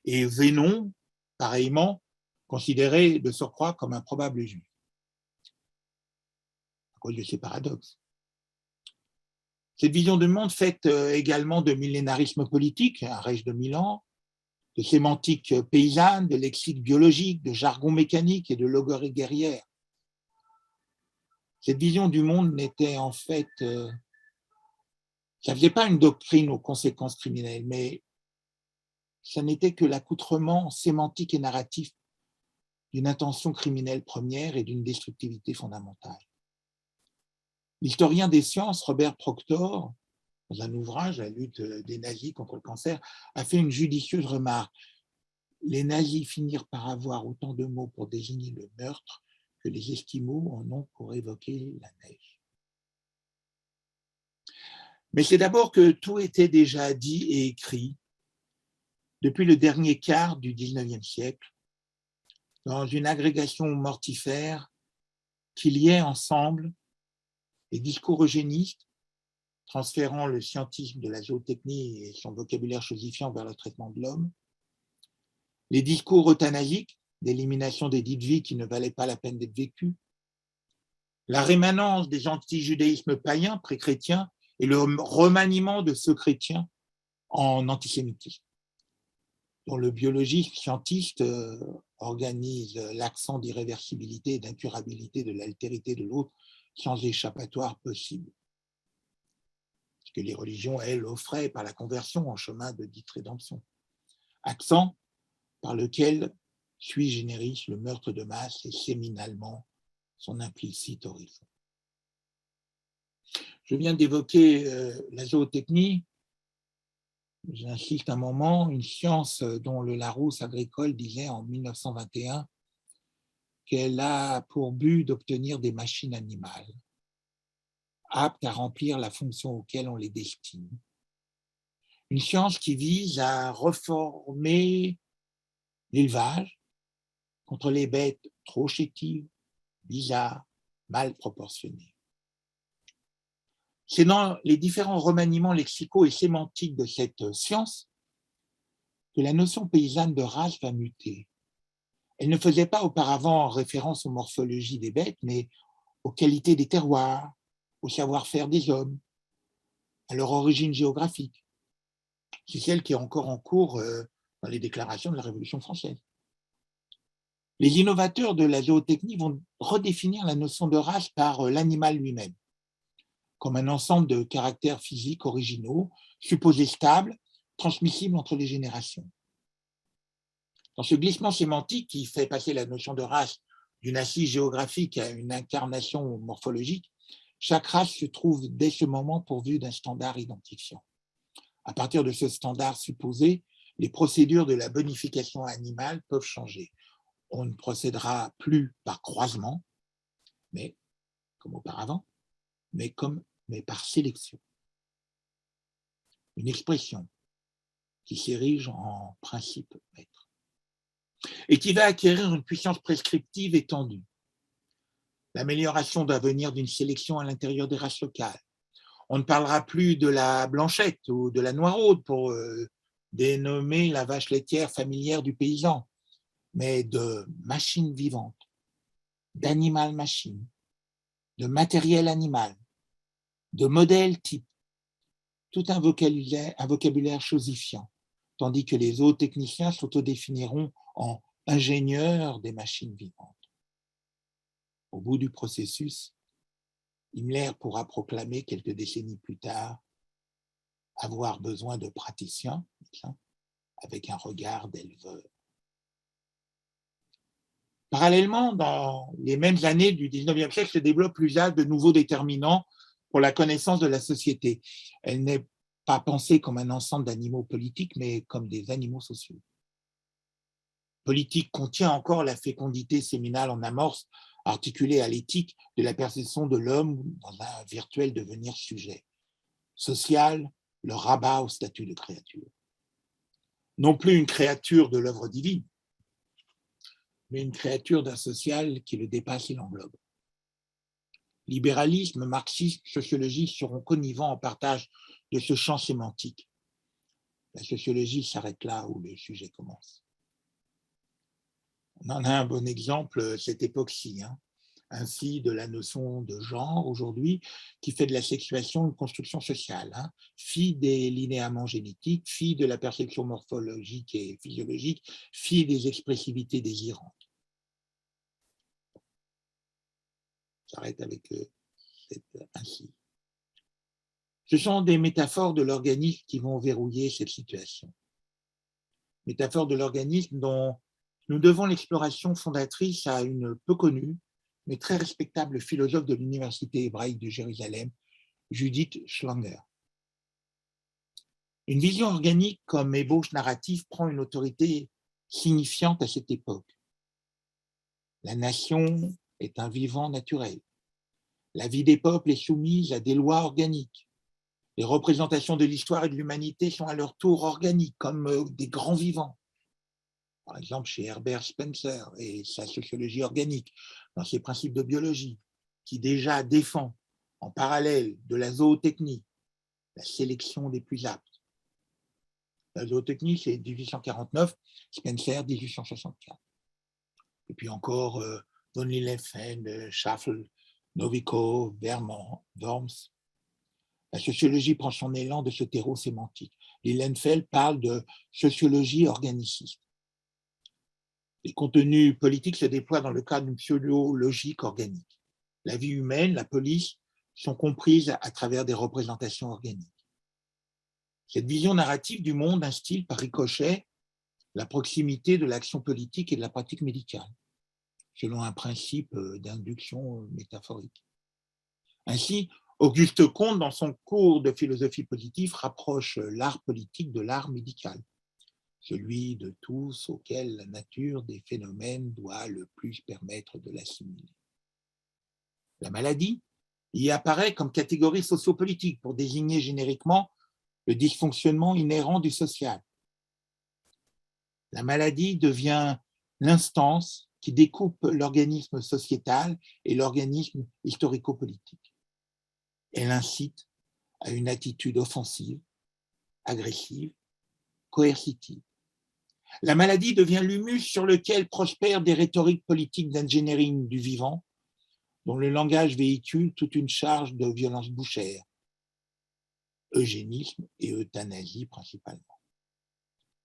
Et Zénon, pareillement, considéré de surcroît comme un probable juif, à cause de ces paradoxes. Cette vision du monde faite également de millénarisme politique, un Reich de 1000 ans, de sémantique paysanne, de lexique biologique, de jargon mécanique et de logorie guerrière. Cette vision du monde n'était en fait, ça ne faisait pas une doctrine aux conséquences criminelles, mais ça n'était que l'accoutrement sémantique et narratif d'une intention criminelle première et d'une destructivité fondamentale. L'historien des sciences, Robert Proctor, dans un ouvrage, La lutte des nazis contre le cancer, a fait une judicieuse remarque. Les nazis finirent par avoir autant de mots pour désigner le meurtre que les Esquimaux en ont pour évoquer la neige. Mais c'est d'abord que tout était déjà dit et écrit depuis le dernier quart du XIXe siècle, dans une agrégation mortifère qui liait ensemble les discours eugénistes, transférant le scientisme de la zootechnie et son vocabulaire chosifiant vers le traitement de l'homme, les discours euthanasiques d'élimination des dites vies qui ne valaient pas la peine d'être vécues, la rémanence des anti-judaïsmes païens, pré-chrétiens, et le remaniement de ceux chrétiens en antisémitisme, dont le biologiste scientiste organise l'accent d'irréversibilité et d'incurabilité de l'altérité de l'autre sans échappatoire possible. Ce que les religions, elles, offraient par la conversion en chemin de dite rédemption. Accent par lequel sui generis le meurtre de masse et séminalement son implicite horizon. Je viens d'évoquer la zootechnie. J'insiste un moment, une science dont le Larousse agricole disait en 1921 qu'elle a pour but d'obtenir des machines animales, aptes à remplir la fonction auquel on les destine. Une science qui vise à reformer l'élevage contre les bêtes trop chétives, bizarres, mal proportionnées. C'est dans les différents remaniements lexicaux et sémantiques de cette science que la notion paysanne de race va muter. Elle ne faisait pas auparavant référence aux morphologies des bêtes, mais aux qualités des terroirs, au savoir-faire des hommes, à leur origine géographique. C'est celle qui est encore en cours dans les déclarations de la Révolution française. Les innovateurs de la zootechnie vont redéfinir la notion de race par l'animal lui-même, comme un ensemble de caractères physiques originaux, supposés stables, transmissibles entre les générations. Dans ce glissement sémantique qui fait passer la notion de race d'une assise géographique à une incarnation morphologique, chaque race se trouve dès ce moment pourvue d'un standard identifiant. À partir de ce standard supposé, les procédures de la bonification animale peuvent changer. On ne procédera plus par croisement, mais comme auparavant, mais par sélection. Une expression qui s'érige en principe maître et qui va acquérir une puissance prescriptive étendue. L'amélioration doit venir d'une sélection à l'intérieur des races locales. On ne parlera plus de la blanchette ou de la noiraude pour dénommer la vache laitière familière du paysan, mais de machine vivante, d'animal machine, de matériel animal, de modèle type, tout un vocabulaire chosifiant, tandis que les zootechniciens s'autodéfiniront en ingénieurs des machines vivantes. Au bout du processus, Himmler pourra proclamer quelques décennies plus tard avoir besoin de praticiens avec un regard d'éleveur. Parallèlement, dans les mêmes années du 19e siècle, se développe l'usage de nouveaux déterminants pour la connaissance de la société. Elle n'est pas pensée comme un ensemble d'animaux politiques, mais comme des animaux sociaux. Politique contient encore la fécondité séminale en amorce, articulée à l'éthique de la perception de l'homme dans un virtuel devenir sujet. Social, le rabat au statut de créature. Non plus une créature de l'œuvre divine, mais une créature d'un social qui le dépasse et l'englobe. Libéralisme, marxisme, sociologie seront connivents en partage de ce champ sémantique. La sociologie s'arrête là où le sujet commence. On en a un bon exemple, cette époque-ci, ainsi de la notion de genre aujourd'hui, qui fait de la sexuation une construction sociale, fille des linéaments génétiques, fille de la perception morphologique et physiologique, fille des expressivités désirantes. J'arrête avec cette ainsi. Ce sont des métaphores de l'organisme qui vont verrouiller cette situation. Métaphores de l'organisme dont nous devons l'exploration fondatrice à une peu connue, mais très respectable philosophe de l'Université hébraïque de Jérusalem, Judith Schlanger. Une vision organique comme ébauche narrative prend une autorité signifiante à cette époque. La nation est un vivant naturel. La vie des peuples est soumise à des lois organiques. Les représentations de l'histoire et de l'humanité sont à leur tour organiques, comme des grands vivants. Par exemple, chez Herbert Spencer et sa sociologie organique, dans ses principes de biologie, qui déjà défend en parallèle de la zootechnie la sélection des plus aptes. La zootechnie, c'est 1849, Spencer, 1864. Et puis encore von Lilienfeld, Schaffel, Novikov, Worms. La sociologie prend son élan de ce terreau sémantique. Lilienfeld parle de sociologie organiciste. Les contenus politiques se déploient dans le cadre d'une pseudo-logique organique. La vie humaine, la police, sont comprises à travers des représentations organiques. Cette vision narrative du monde instille par ricochet la proximité de l'action politique et de la pratique médicale, selon un principe d'induction métaphorique. Ainsi, Auguste Comte, dans son cours de philosophie positive, rapproche l'art politique de l'art médical, celui de tous auquel la nature des phénomènes doit le plus permettre de l'assimiler. La maladie y apparaît comme catégorie sociopolitique pour désigner génériquement le dysfonctionnement inhérent du social. La maladie devient l'instance qui découpe l'organisme sociétal et l'organisme historico-politique. Elle incite à une attitude offensive, agressive, coercitive. La maladie devient l'humus sur lequel prospèrent des rhétoriques politiques d'engineering du vivant, dont le langage véhicule toute une charge de violence bouchère, eugénisme et euthanasie principalement.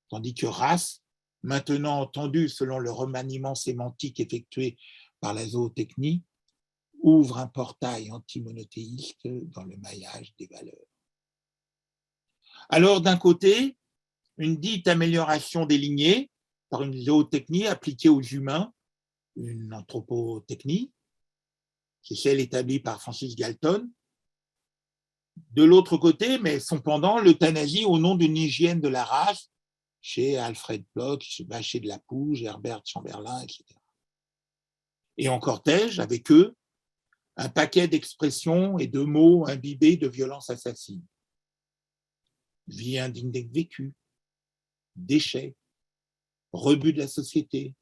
Tandis que race, maintenant entendue selon le remaniement sémantique effectué par la zootechnie, ouvre un portail antimonothéiste dans le maillage des valeurs. Alors, d'un côté, une dite amélioration des lignées par une zootechnie appliquée aux humains, une anthropotechnie, c'est celle établie par Francis Galton. De l'autre côté, mais son pendant, l'euthanasie au nom d'une hygiène de la race, chez Alfred Bloch, chez Bachet de la Pouge, Herbert Chamberlain, etc. Et en cortège, avec eux, un paquet d'expressions et de mots imbibés de violence assassine. Vie indigne d'être vécue, déchets, rebut de la société,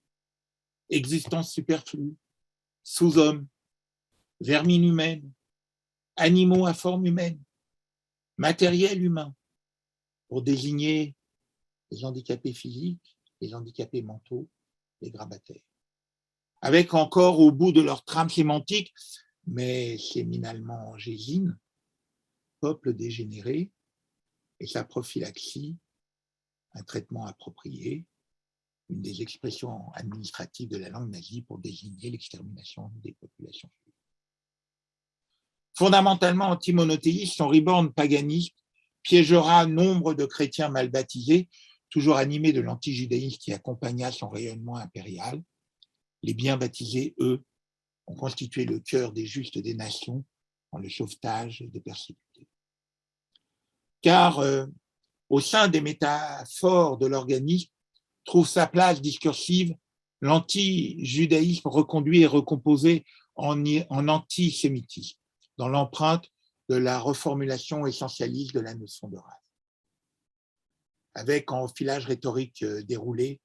existence superflue, sous-hommes, vermine humaine, animaux à forme humaine, matériel humain, pour désigner les handicapés physiques, les handicapés mentaux, les grabataires. Avec encore au bout de leur trame sémantique, mais séminalement angésine, peuple dégénéré et sa prophylaxie, un traitement approprié, une des expressions administratives de la langue nazie pour désigner l'extermination des populations juives. Fondamentalement antimonothéiste, son reborn paganisme piégera nombre de chrétiens mal baptisés, toujours animés de l'antijudaïsme qui accompagna son rayonnement impérial. Les bien baptisés, eux, ont constitué le cœur des justes des nations dans le sauvetage des persécutés. Car au sein des métaphores de l'organisme trouve sa place discursive l'anti-judaïsme reconduit et recomposé en antisémitisme, dans l'empreinte de la reformulation essentialiste de la notion de race. Avec en filage rhétorique déroulé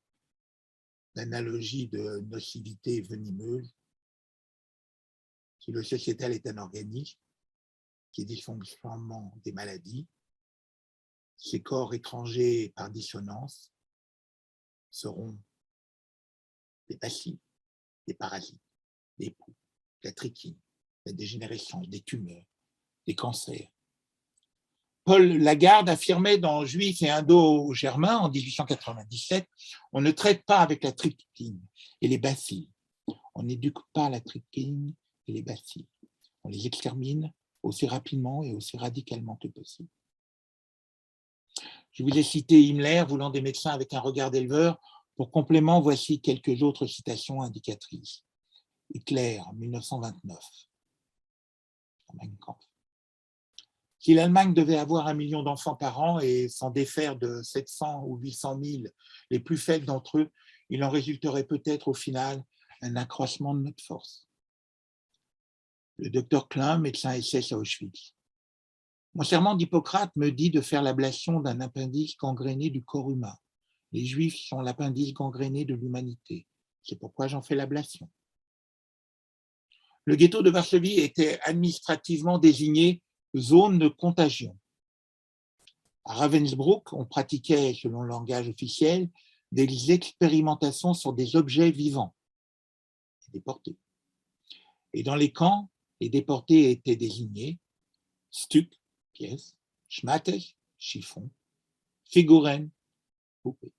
l'analogie de nocivité venimeuse, si le sociétal est un organisme qui est dysfonctionnement des maladies, ces corps étrangers par dissonance seront des passifs, des parasites, des poux, la trichine, la dégénérescence, des tumeurs, des cancers. Paul Lagarde affirmait dans Juifs et Indo-Germains en 1897 « On ne traite pas avec la trichine et les bacilles. On n'éduque pas la trichine et les bacilles. On les extermine aussi rapidement et aussi radicalement que possible. » Je vous ai cité Himmler, voulant des médecins avec un regard d'éleveur. Pour complément, voici quelques autres citations indicatrices. Hitler, 1929. Si l'Allemagne devait avoir 1 million d'enfants par an et s'en défaire de 700 ou 800 000, les plus faibles d'entre eux, il en résulterait peut-être au final un accroissement de notre force. Le docteur Klein, médecin SS à Auschwitz. Mon serment d'Hippocrate me dit de faire l'ablation d'un appendice gangréné du corps humain. Les Juifs sont l'appendice gangréné de l'humanité. C'est pourquoi j'en fais l'ablation. Le ghetto de Varsovie était administrativement désigné zone de contagion. À Ravensbrück, on pratiquait, selon le langage officiel, des expérimentations sur des objets vivants, déportés. Et dans les camps, les déportés étaient désignés Stück, pièce, Schmattes, chiffon, Figuren, poupée.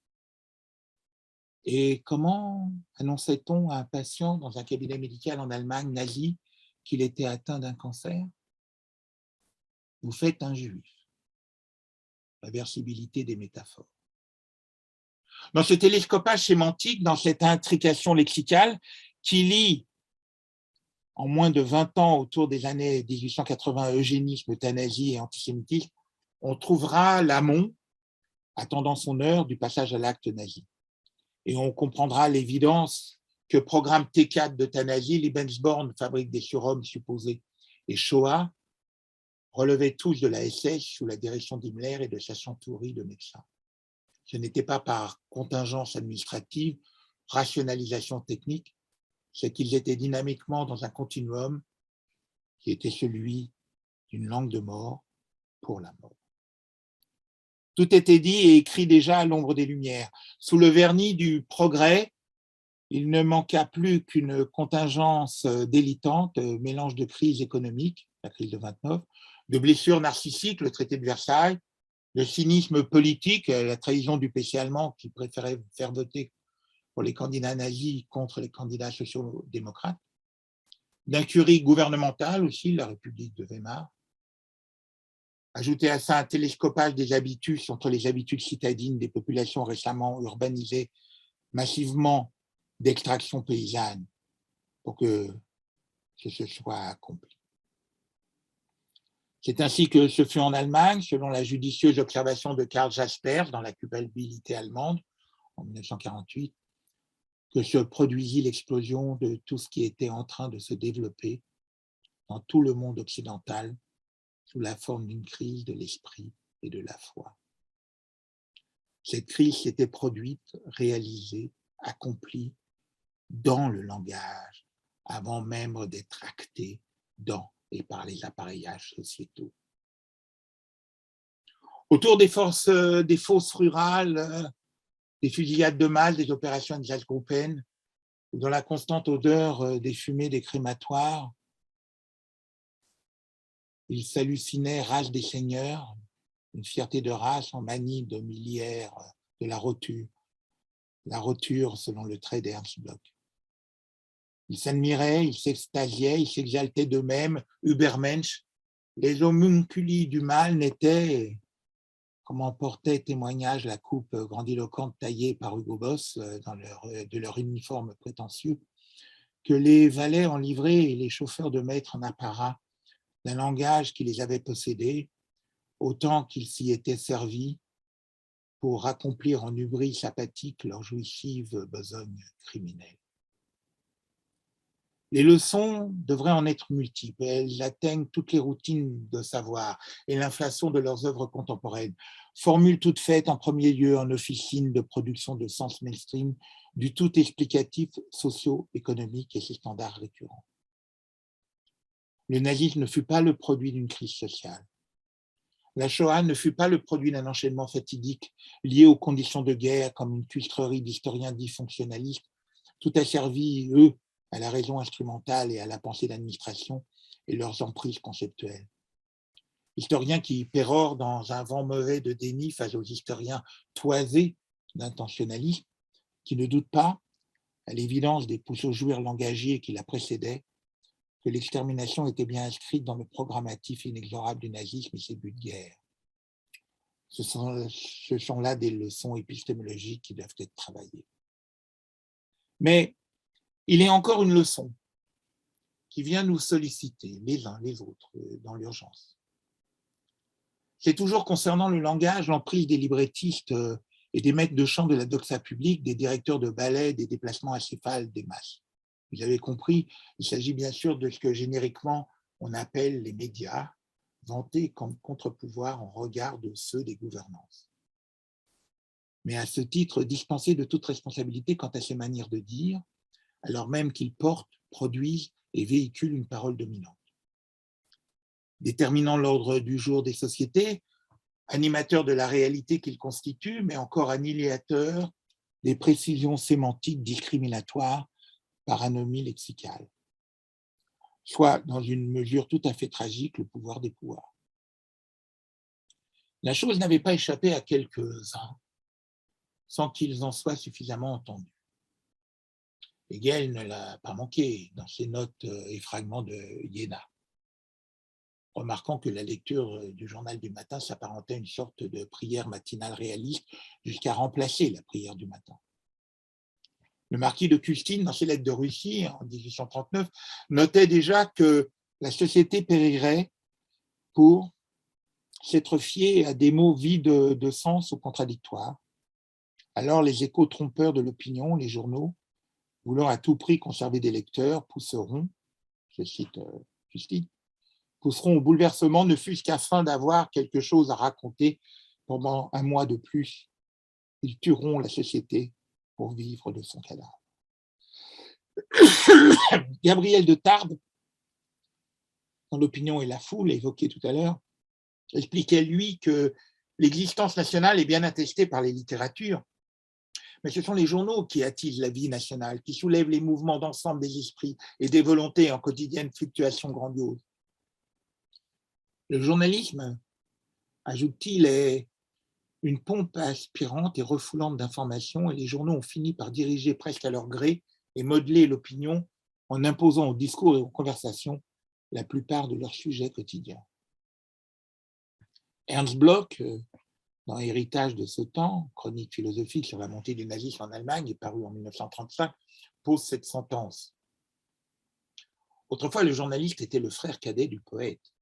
Et comment annonçait-on à un patient dans un cabinet médical en Allemagne nazie qu'il était atteint d'un cancer? Vous faites un juif. La versibilité des métaphores. Dans ce télescopage sémantique, dans cette intrication lexicale qui lie en moins de 20 ans autour des années 1880 eugénisme, euthanasie et antisémitisme, on trouvera l'amont attendant son heure du passage à l'acte nazi. Et on comprendra l'évidence que programme T4 d'euthanasie, Lebensborn, fabrique des surhommes supposés, et Shoah relevaient tous de la SS sous la direction d'Himmler et de sa centurie de médecins. Ce n'était pas par contingence administrative, rationalisation technique, c'est qu'ils étaient dynamiquement dans un continuum qui était celui d'une langue de mort pour la mort. Tout était dit et écrit déjà à l'ombre des Lumières. Sous le vernis du progrès, il ne manqua plus qu'une contingence délitante, mélange de crise économique, la crise de 29, de blessures narcissiques, le traité de Versailles, le cynisme politique, la trahison du PC allemand qui préférait faire voter pour les candidats nazis contre les candidats sociaux-démocrates, d'incurie gouvernementale aussi, la République de Weimar. Ajouter à ça un télescopage des habitus entre les habitudes citadines des populations récemment urbanisées massivement d'extraction paysanne pour que que ce soit accompli. C'est ainsi que ce fut en Allemagne, selon la judicieuse observation de Karl Jaspers dans la culpabilité allemande en 1948, que se produisit l'explosion de tout ce qui était en train de se développer dans tout le monde occidental sous la forme d'une crise de l'esprit et de la foi. Cette crise s'était produite, réalisée, accomplie dans le langage, avant même d'être actée dans et par les appareillages sociétaux. Autour des fosses rurales, des fusillades de masse, des opérations Einsatzgruppen, dans la constante odeur des fumées des crématoires, il s'hallucinait race des seigneurs, une fierté de race en manie de millières de la roture selon le trait d'Ernst Bloch. Ils s'admiraient, ils s'extasiaient, ils s'exaltaient d'eux-mêmes, Übermensch. Les homunculi du mal n'étaient, comme en portait témoignage la coupe grandiloquente taillée par Hugo Boss de leur uniforme prétentieux, que les valets en livrée et les chauffeurs de maître en apparat d'un langage qui les avait possédés, autant qu'ils s'y étaient servis pour accomplir en hubris apathique leur jouissive besogne criminelle. Les leçons devraient en être multiples. Elles atteignent toutes les routines de savoir et l'inflation de leurs œuvres contemporaines. Formules toutes faites en premier lieu en officine de production de sens mainstream du tout explicatif socio-économique et ses standards récurrents. Le nazisme ne fut pas le produit d'une crise sociale. La Shoah ne fut pas le produit d'un enchaînement fatidique lié aux conditions de guerre comme une cultrerie d'historiens dits fonctionnalistes, tout asservis, eux, à la raison instrumentale et à la pensée d'administration et leurs emprises conceptuelles. Historiens qui pérorent dans un vent mauvais de déni face aux historiens toisés d'intentionnalisme, qui ne doutent pas, à l'évidence des pousseaux-joueurs langagiers qui la précédaient, que l'extermination était bien inscrite dans le programmatif inexorable du nazisme et ses buts de guerre. Ce sont là des leçons épistémologiques qui doivent être travaillées. Mais il est encore une leçon qui vient nous solliciter, les uns les autres, dans l'urgence. C'est toujours concernant le langage, l'emprise des librettistes et des maîtres de chant de la doxa publique, des directeurs de ballet, des déplacements acéphales des masses. Vous avez compris, il s'agit bien sûr de ce que génériquement on appelle les médias, vantés comme contre-pouvoir en regard de ceux des gouvernances. Mais à ce titre, dispensés de toute responsabilité quant à ces manières de dire, alors même qu'ils portent, produisent et véhiculent une parole dominante. Déterminant l'ordre du jour des sociétés, animateurs de la réalité qu'ils constituent, mais encore annihilateurs des précisions sémantiques discriminatoires par anomie lexicale. Soit, dans une mesure tout à fait tragique, le pouvoir des pouvoirs. La chose n'avait pas échappé à quelques-uns sans qu'ils en soient suffisamment entendus. Hegel ne l'a pas manqué dans ses notes et fragments de Iéna, remarquant que la lecture du journal du matin s'apparentait à une sorte de prière matinale réaliste jusqu'à remplacer la prière du matin. Le marquis de Custine, dans ses lettres de Russie en 1839, notait déjà que la société périrait pour s'être fiée à des mots vides de sens ou contradictoires. Alors les échos trompeurs de l'opinion, les journaux, voulant à tout prix conserver des lecteurs, pousseront, je cite Custine, pousseront au bouleversement, ne fût-ce qu'afin d'avoir quelque chose à raconter pendant un mois de plus. Ils tueront la société pour vivre de son cadavre. Gabriel de Tarbes, dans l'opinion et la foule, évoqué tout à l'heure, expliquait lui que l'existence nationale est bien attestée par les littératures, mais ce sont les journaux qui attisent la vie nationale, qui soulèvent les mouvements d'ensemble des esprits et des volontés en quotidienne fluctuation grandiose. Le journalisme, ajoute-t-il, est une pompe aspirante et refoulante d'informations, et les journaux ont fini par diriger presque à leur gré et modeler l'opinion en imposant au discours et aux conversations la plupart de leurs sujets quotidiens. Ernst Bloch, dans Héritage de ce temps, chronique philosophique sur la montée du nazisme en Allemagne, paru en 1935, pose cette sentence. Autrefois, le journaliste était le frère cadet du poète.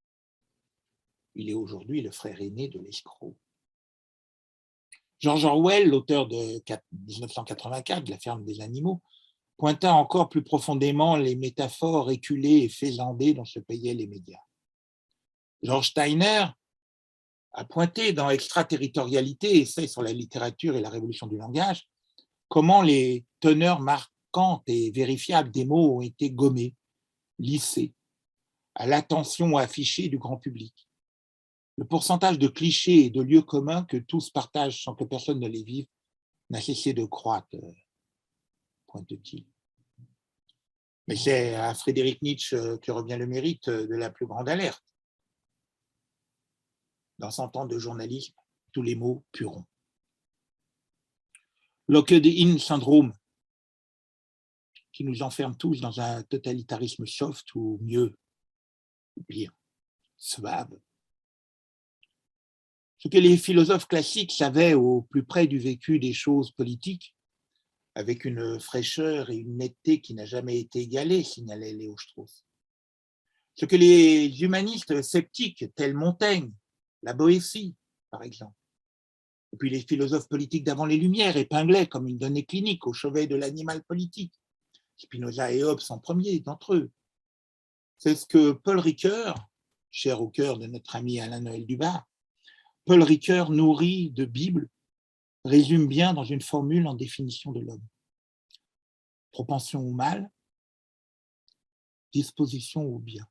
Il est aujourd'hui le frère aîné de l'escroc. George Orwell, l'auteur de 1984, de La ferme des animaux, pointa encore plus profondément les métaphores éculées et faisandées dont se payaient les médias. George Steiner a pointé dans Extraterritorialité, essai sur la littérature et la révolution du langage, comment les teneurs marquantes et vérifiables des mots ont été gommées, lissées, à l'attention affichée du grand public. Le pourcentage de clichés et de lieux communs que tous partagent sans que personne ne les vive n'a cessé de croître, pointe-t-il. Mais c'est à Friedrich Nietzsche que revient le mérite de la plus grande alerte. Dans 100 ans de journalisme, tous les mots pueront. Locked-in syndrome, qui nous enferme tous dans un totalitarisme soft ou mieux, ou pire, suave. Ce que les philosophes classiques savaient au plus près du vécu des choses politiques, avec une fraîcheur et une netteté qui n'a jamais été égalée, signalait Léo Strauss. Ce que les humanistes sceptiques, tels Montaigne, la Boétie, par exemple, et puis les philosophes politiques d'avant les Lumières épinglaient comme une donnée clinique au chevet de l'animal politique, Spinoza et Hobbes en premier d'entre eux. C'est ce que Paul Ricoeur, cher au cœur de notre ami Alain-Noël Dubar, Paul Ricoeur, nourri de Bible, résume bien dans une formule en définition de l'homme. Propension au mal, disposition au bien.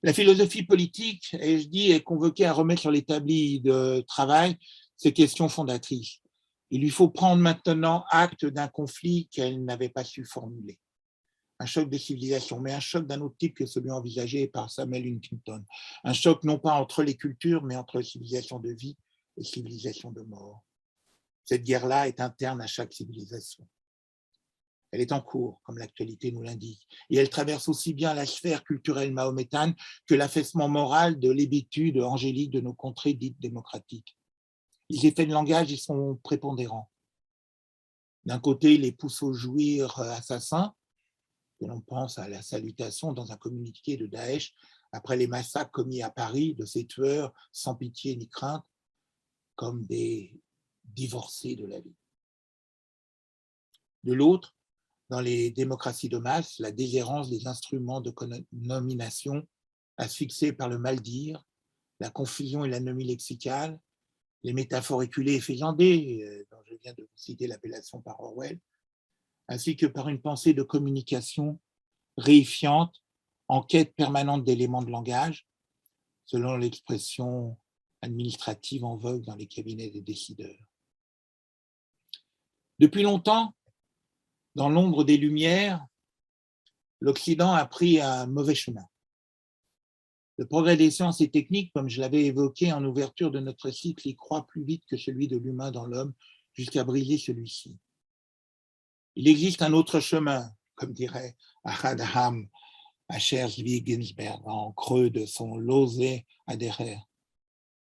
La philosophie politique, ai-je dit, est convoquée à remettre sur l'établi de travail ces questions fondatrices. Il lui faut prendre maintenant acte d'un conflit qu'elle n'avait pas su formuler. Un choc de civilisation, mais un choc d'un autre type que celui envisagé par Samuel Huntington. Un choc non pas entre les cultures, mais entre civilisation de vie et civilisation de mort. Cette guerre-là est interne à chaque civilisation. Elle est en cours, comme l'actualité nous l'indique, et elle traverse aussi bien la sphère culturelle mahométane que l'affaissement moral de l'hébétude angélique de nos contrées dites démocratiques. Les effets de langage y sont prépondérants. D'un côté, les poussent au jouir assassins, que l'on pense à la salutation dans un communiqué de Daesh après les massacres commis à Paris de ces tueurs sans pitié ni crainte, comme des divorcés de la vie. De l'autre, dans les démocraties de masse, la déshérence des instruments de nomination, asphyxiés par le mal-dire, la confusion et l'anomie lexicale, les métaphores éculées et faisandées, dont je viens de vous citer l'appellation par Orwell, ainsi que par une pensée de communication réifiante, en quête permanente d'éléments de langage, selon l'expression administrative en vogue dans les cabinets des décideurs. Depuis longtemps, dans l'ombre des Lumières, l'Occident a pris un mauvais chemin. Le progrès des sciences et techniques, comme je l'avais évoqué en ouverture de notre cycle, y croît plus vite que celui de l'humain dans l'homme, jusqu'à briser celui-ci. Il existe un autre chemin, comme dirait Ahadham Asher Zvi Ginsberg, en creux de son Losé Aderer,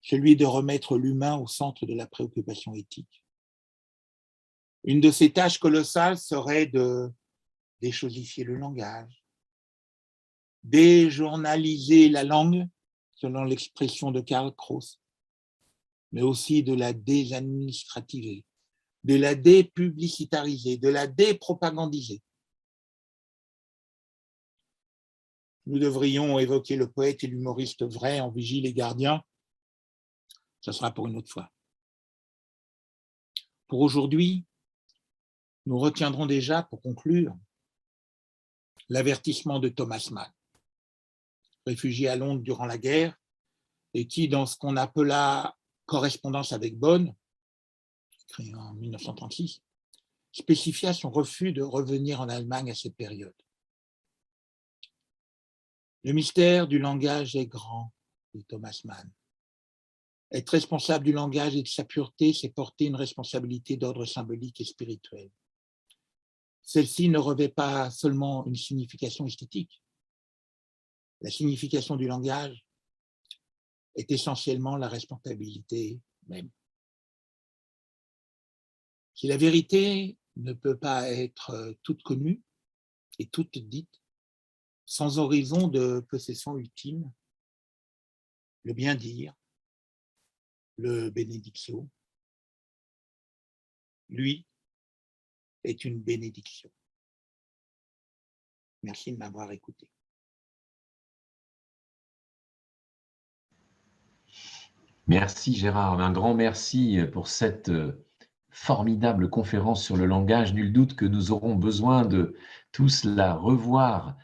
celui de remettre l'humain au centre de la préoccupation éthique. Une de ces tâches colossales serait de déchosifier le langage, déjournaliser la langue, selon l'expression de Karl Kraus, mais aussi de la désadministrativer, de la dépublicitariser, de la dépropagandiser. Nous devrions évoquer le poète et l'humoriste vrai en Vigile et Gardien. Ce sera pour une autre fois. Pour aujourd'hui, nous retiendrons déjà, pour conclure, l'avertissement de Thomas Mann, réfugié à Londres durant la guerre, et qui, dans ce qu'on appela Correspondance avec Bonn, écrit en 1936, spécifia son refus de revenir en Allemagne à cette période. Le mystère du langage est grand, dit Thomas Mann. Être responsable du langage et de sa pureté, c'est porter une responsabilité d'ordre symbolique et spirituel. Celle-ci ne revêt pas seulement une signification esthétique. La signification du langage est essentiellement la responsabilité même. Si la vérité ne peut pas être toute connue et toutes dites, sans horizon de possession ultime, le bien dire, le bénédiction, lui est une bénédiction. Merci de m'avoir écouté. Merci Gérard, un grand merci pour cette formidable conférence sur le langage. Nul doute que nous aurons besoin de tous la revoir